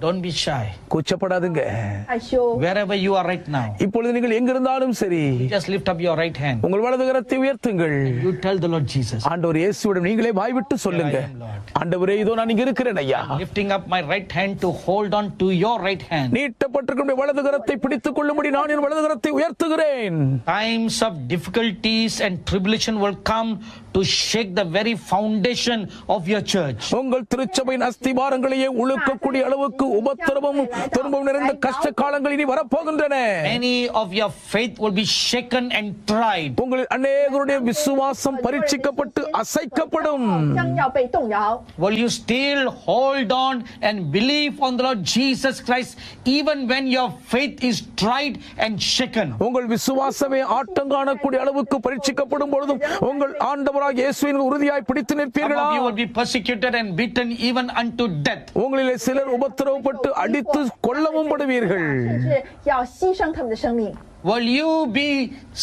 Don't be shy. கூச்சப்படாதுங்க. 害羞。 Wherever you are right now, இப்பொழுது நீங்கள் எங்கிருந்தாலும் சரி just lift up your right hand. உங்கள் வலது கரத்தை உயர்த்துங்கள். You tell the Lord Jesus, ஆண்டவர் இயேசுவிடம் நீங்களே வாய்விட்டு சொல்லுங்க. Here I am, Lord. ஆண்டவரே இதோ நான் இங்க இருக்கிறேன் ஐயா. lifting up my right hand to hold on to your right hand. நீட்டப்பட்டிருக்கிற வலது கரத்தை பிடித்துக் கொள்ளும்படி நான் என் வலது கரத்தை உயர்த்துகிறேன். Times of difficulties and tribulation will come to shake the very foundation of your church. உங்கள் திருச்சபையின் அஸ்திபாரங்களையே உழுக்கக்கூடிய அளவுக்கு உபத்திரவமும் துன்பம் நிறைந்த கஷ்ட காலங்கள் இனி வரப்போகின்றன. Many of your faith will be shaken and tried. உங்களில் அநேகருடைய விசுவாசம் பரீட்சிக்கப்பட்டு அசைக்கப்படும். 将要被动摇。 Will you still hold on and believe on the Lord Jesus Christ even when your faith is tried and shaken? உங்கள் விசுவாசமே ஆட்டம் காணக்கூடிய அளவுக்கு பரீட்சிக்கப்படும் பொழுதும் உங்கள் ஆண்டவராகிய இயேசுவின் உறுதியாய் பிடித்து Some நிற்பீர்களா? of you will be persecuted and beaten even unto death. உங்களிலே சிலர் உபத்திரவப்பட்டு அடித்து கொல்லவும் படுவீர்கள். 甚至要牺牲他们的生命。 Will you be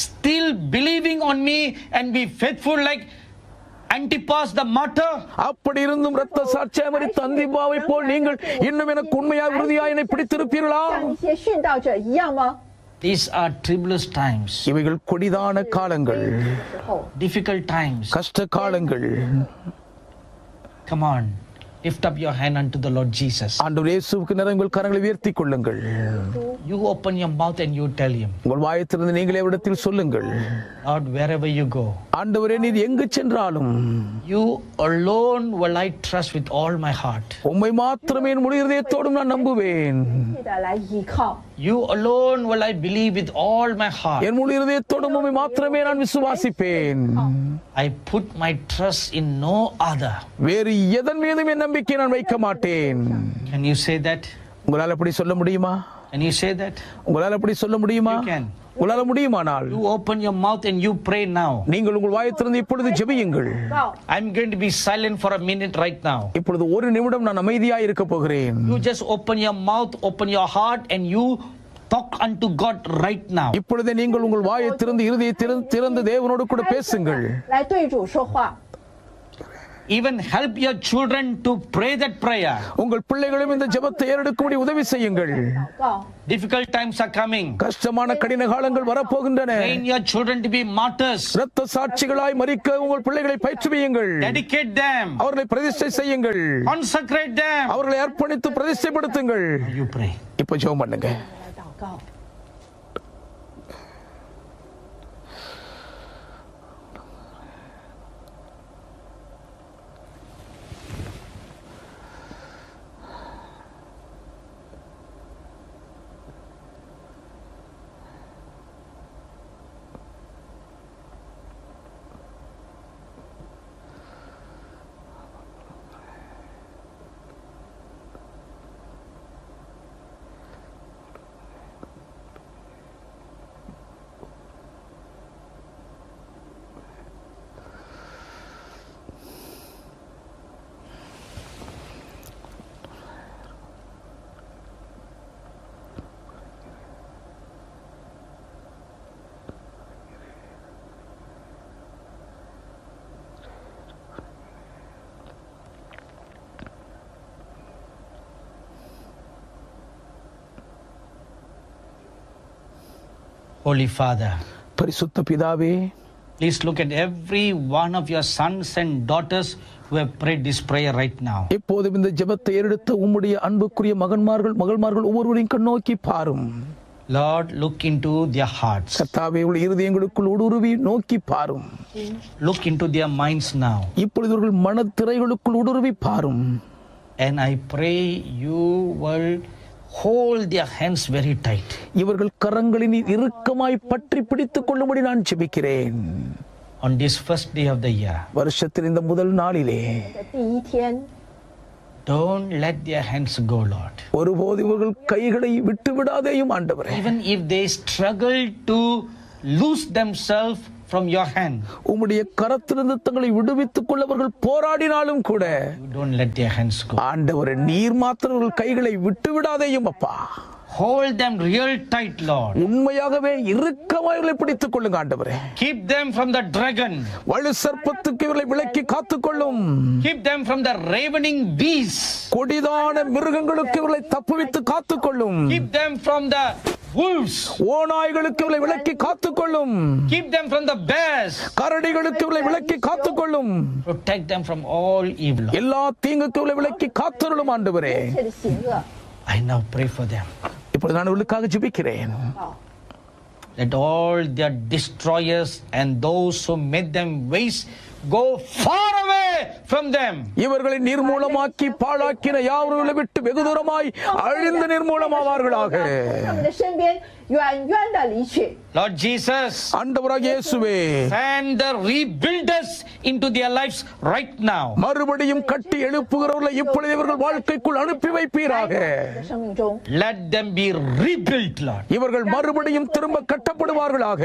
still believing on me and be faithful like Antipas the martyr? அப்படி இருந்தும் இரத்த சாட்சியாய் மரித்த அந்திபாவை போல் நீங்கள் இன்னும் எனக்கு உண்மையாய் உறுதியாய் என்னை பிடித்திருப்பீர்களா? 像一些殉道者一样吗？ These are tribulous times, இவைகள் கொடிதான காலங்கள், 时候， difficult times. கஷ்ட காலங்கள். Come on, lift up your hand unto the Lord Jesus. ஆண்டவர் இயேசுவுக்கு நேராக உங்கள் கரங்களை உயர்த்திக் கொள்ளுங்கள். You open your mouth and you tell him, உங்கள் வாயத்திலிருந்து நீங்களே இடத்தில் சொல்லுங்கள். Lord, wherever you go, ஆண்டவரே நீர் எங்கு சென்றாலும் you alone will I trust with all my heart. உம்மை மாத்திரமே என் முழு இதயத்தோடும் நான் நம்புவேன். 记得来依靠。 You alone will I believe with all my heart. என் முழு இதயத்தோடும் உம்மை மாத்திரமே நான் விசுவாசிப்பேன். I put my trust in no other. வேறு எதன் மீதும் என் நம்பிக்கை நான் வைக்க மாட்டேன். Can you say that? உங்களால் அப்படி சொல்ல முடியுமா? Can you say that? உங்களால் அப்படி சொல்ல முடியுமா? You can. உங்களால் முடியுமானால் You open your mouth and you pray now. நீங்கள் உங்கள் வாயத்திலிருந்து இப்பொழுது ஜெபியுங்கள். 告 I'm going to be silent for a minute right now. இப்பொழுது ஒரு நிமிடம் நான் அமைதியாய் இருக்க போகிறேன். You just open your mouth, open your heart, and you talk unto God right now. இப்பொழுதே நீங்கள் உங்கள் வாயை திறந்து இருதயத்தை திறந்து தேவனோடு கூட பேசுங்கள். 来对主说话。 Even help your children to pray that prayer. உங்கள் பிள்ளைகளும் இந்த ஜெபத்தை ஏறெடுக்கும்படி உதவி செய்யுங்கள். 祷告， Difficult times are coming. கஷ்டமான கடின காலங்கள் வரப்போகின்றன. Train your children to be martyrs. இரத்த சாட்சிகளாய் மரிக்க உங்கள் பிள்ளைகளை பயிற்றுவியுங்கள். Dedicate them. அவர்களை பிரதிஷ்டை செய்யுங்கள். Consecrate them. அவர்களை அர்ப்பணித்து பிரதிஷ்டைப்படுத்துங்கள். You pray. இப்ப ஜெபம் பண்ணுங்க. 来祷告。 ஆண்டவரே Holy Father, பரிசுத்த பிதாவே, please look at every one of your sons and daughters who have prayed this prayer right now. இப்போதும் இந்த ஜெபத்தை ஏறெடுத்த உம்முடைய அன்புக்குரிய மகள்மார்கள் ஒவ்வொருவரையும் கண்ணோக்கி பாரும். Lord, look into their hearts. கர்த்தாவே, உங்கள் இருதயங்களுக்குள் ஊடுருவி நோக்கி பாரும். Look into their minds now. இப்பொழுது இவர்கள் மனத்திரைகளுக்குள் ஊடுருவி பாரும். And I pray you will hold their hands very tight. இவர்கள் கரங்களில் இறுக்கமாய் பற்றி பிடித்துக் கொள்ளும்படி நான் ஜெபிக்கிறேன். On this first day of the year, வருஷத்தின் இந்த முதல் நாளிலே 第一天， don't let their hands go, Lord. ஒருபோது இவர்கள் கைகளை விட்டு விடாதேயும் ஆண்டவரே. Even if they struggle to loose themselves from your hand, உம்முடைய கரத்திலிருந்து தங்களை விடுவித்துக் கொள்ளவர்கள் போராடினாலும் கூட you don't let their hands go. ஆண்டவரே, நீர் மாத்திரம் அவர்கள் கைகளை விட்டு விடாதேயும் அப்பா. Hold them real tight, Lord. உண்மையாகவே இறுக்கமாய் இவர்களை பிடித்துக் கொள்ளுங்க ஆண்டவரே. Keep them from the dragon. வலு சர்ப்பத்துக்கு இவர்களை விலக்கி காத்துக்கொள்ளும். Keep them from the ravening beasts. கொடிதான மிருகங்களுக்கு இவர்களை தப்புவித்து காத்துக்கொள்ளும். Keep them from the wolves. ஓநாய்களுக்கு இவர்களை விலக்கி காத்துக்கொள்ளும். Keep them from the bears. கரடிகளுக்கு இவர்களை விலக்கி காத்துக்கொள்ளும். Protect them from all evil. எல்லா தீங்குக்கு இவர்களை விலக்கி காத்தருளும் ஆண்டவரே. 一切的邪恶。 I now pray for them. இப்பொழுது நான் இவர்களுக்காக ஜெபிக்கிறேன். Let all their destroyers and those who made them waste go far away from them. இவர்களை நிர்மூலமாக்கி பாழாக்கின யாவர்களை விட்டு வெகு தூரமாய் அழிந்து நிர்மூலமாவார்களாக. 他们的身边远远的离去。 Lord Jesus, ஆண்டவராகிய இயேசுவே, send the rebuilders into their lives right now. மறுபடியும் கட்டி எழுப்புகிறவர்களை இப்பொழுது இவர்கள் வாழ்க்கைக்குள் அனுப்பி வைப்பீராக. 的生命中， Let them be rebuilt, Lord. இவர்கள் மறுபடியும் திரும்ப கட்டப்படுவார்களாக.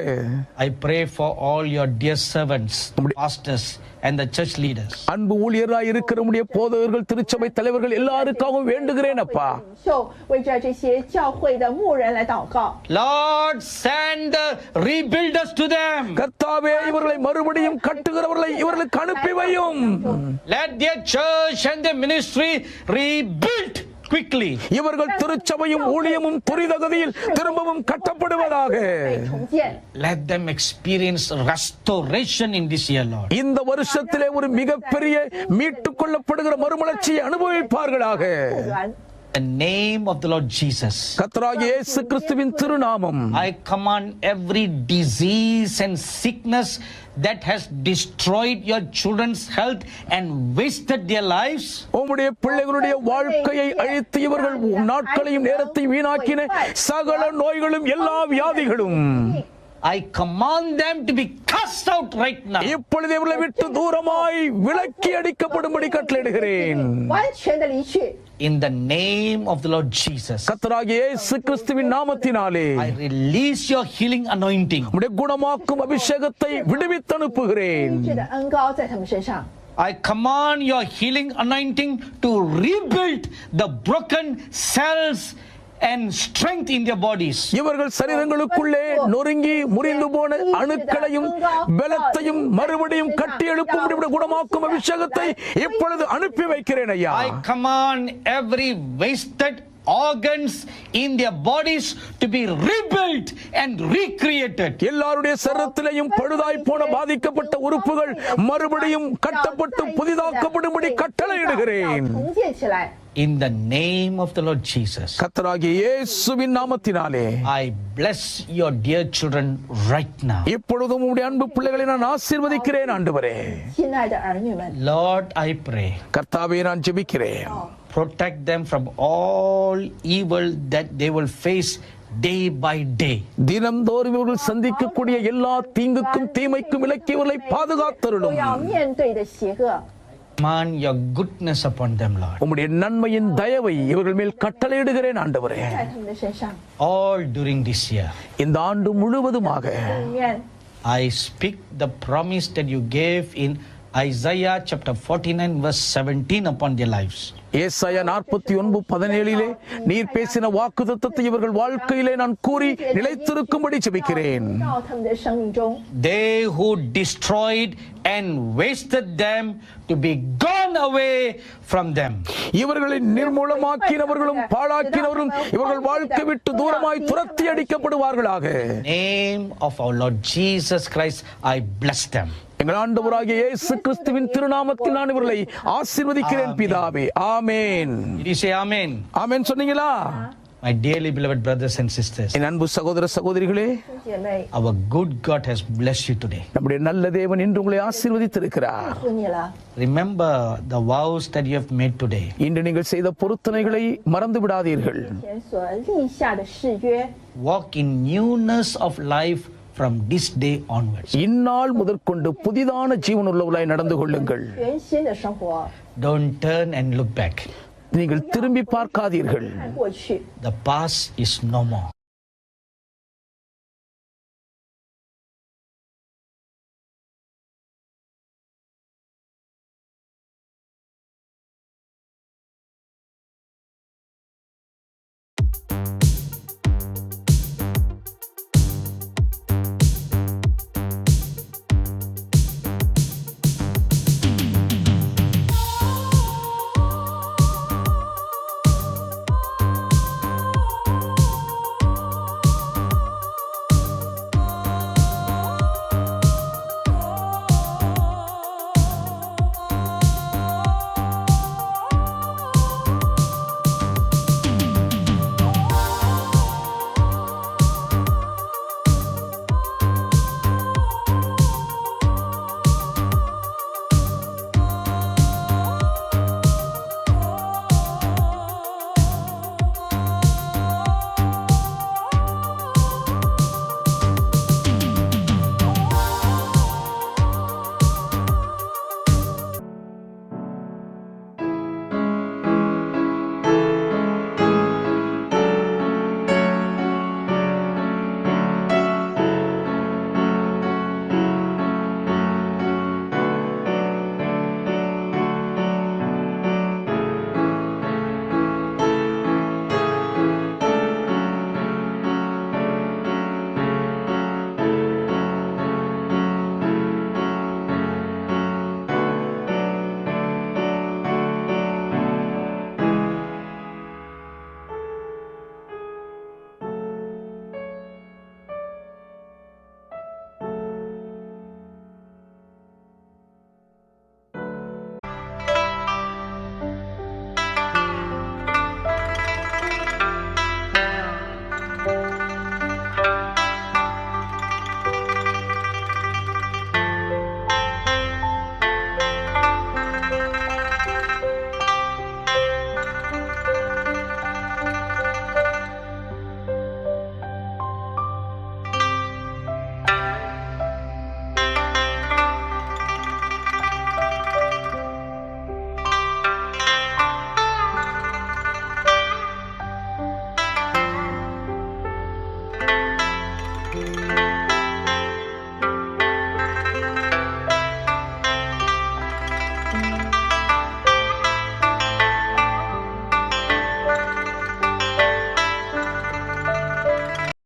I pray for all your dear servants, pastors and the church leaders. அன்பு ஊழியராய் இருக்கிற நம்முடைய போதகர்கள், திருச்சபை தலைவர்கள் எல்லாருக்காகவும் வேண்டுகிறேன் அப்பா. 就为这些教会的牧人来祷告。 Lord, send the rebuilders to them. கர்த்தாவே, இவர்களை மறுபடியும் கட்டுகிறவர்களை இவர்களுக்கு அனுப்பி வையும். Let their church and their ministry rebuilt quickly. இவர்கள் திருச்சபையும் ஊழியமும் துரிதகதியில் திரும்பவும் கட்டப்படுவதாக. 重建， Let them experience restoration in this year, Lord. இந்த வருஷத்திலே ஒரு மிகப்பெரிய மீட்டுக் கொள்ளப்படுகிற மறுமலர்ச்சியை அனுபவிப்பார்களாக. 复原。 In the name of the Lord Jesus, கர்த்தராகிய இயேசு கிறிஸ்துவின் திருநாமம், I command every disease and sickness that has destroyed your children's health and wasted their lives. உம்முடைய பிள்ளைகளுடைய வாழ்க்கையை அழித்து இவர்கள் நாட்களையும் நேரத்தையும் வீணாக்கின சகல நோய்களும் எல்லா வியாதிகளும் I command them to be cast out right now. இப்பொழுது இவர்களை விட்டு தூரமாய் விலக்கி அடிக்கப்படும்படி கட்டளையிடுகிறேன். 完全的离去。 In the name of the Lord Jesus, கர்த்தராகிய இயேசு கிறிஸ்துவின் நாமத்தினாலே I release your healing anointing. உம்முடைய குணமாக்கும் அபிஷேகத்தை விடுவித்து அனுப்புகிறேன். 医治的恩膏在他们身上。 I command your healing anointing to rebuild the broken cells and strength in their bodies. இவர்கள் சரீரங்களுக்குள்ளே நொறுங்கி முறிந்து போன அணுக்களையும் பலத்தையும் மறுபடியும் கட்டி எழுப்பும் குணமாக்கும் அபிஷேகத்தை இப்பொழுது அனுப்பி வைக்கிறேன் ஐயா. I command every wasted organs in their bodies to be rebuilt and recreated. எல்லாருடைய சரீரத்திலேயும் பழுதாய் போன பாதிக்கப்பட்ட உறுப்புகள் மறுபடியும் கட்டப்பட்டு புதிதாக்கப்படும்படி கட்டளையிடுகிறேன். 重建起来。 In the name of the Lord Jesus, கர்த்தராகிய இயேசுவின் நாமத்தினாலே I bless your dear children right now. இப்பொழுதும் உம்முடைய அன்பு பிள்ளைகளை நான் ஆசீர்வதிக்கிறேன் ஆண்டவரே. 亲爱的儿女们， Lord, I pray, கர்த்தாவே, நான் ஜெபிக்கிறேன். protect them from all evil that they will face day by day. தினம்தோறும் இவர்கள் சந்திக்கக்கூடிய எல்லா தீங்குக்கும் தீமைக்கும் விலக்கியவர்களை 都 பாதுகாத்தருளும். 要面对的邪恶， Command your goodness upon them, Lord. உம்முடைய நன்மையின் தயவை இவர்கள் மேல் கட்டளையிடுகிறேன் ஆண்டவரே. 在他们的身上。 All during this year, இந்த ஆண்டு முழுவதுமாக 里面， I speak the promise that you gave in Isaiah chapter 49 verse 17 upon their lives. ஏசாயா 49:17 நீர் பேசின வாக்குத்தத்தத்தை இவர்கள் வாழ்க்கையிலே நான் கூறி நிலைத்திருக்கும்படி ஜெபிக்கிறேன். 到他们的生命中， They who destroyed and wasted them to be gone away from them. இவர்களை நிர்மூலமாக்கினவர்களும் பாழாக்கினவர்களும் இவர்கள் வாழ்க்கை விட்டு தூரமாய் துரத்தி அடிக்கப்படுவார்களாக. Name of our Lord Jesus Christ, I bless them. எங்கள் ஆண்டவராகிய இயேசு கிறிஸ்துவின் திருநாமத்தில் நான் இவர்களை ஆசீர்வதிக்கிறேன் பிதாவே. ஆமென். Did you say amen? ஆமென் சொன்னீங்களா? My dearly beloved brothers and sisters, என் அன்பு சகோதர சகோதரிகளே, 姐妹， our good God has blessed you today. நம்முடைய நல்ல தேவன் இன்று உங்களை ஆசீர்வதித்திருக்கிறார். 祝你了。 Remember the vows that you have made today. இன்று நீங்கள் செய்த பொருத்தனைகளை மறந்து விடாதீர்கள். 前所立下的誓约， Walk in newness of life from this day onwards. இந்நாள் முதற்கொண்டு புதிதான ஜீவனுள்ளவர்களாய் நடந்து கொள்ளுங்கள். 全新的生活， Don't turn and look back. நீங்கள் திரும்பி பார்க்காதீர்கள். 看过去， The past is no more.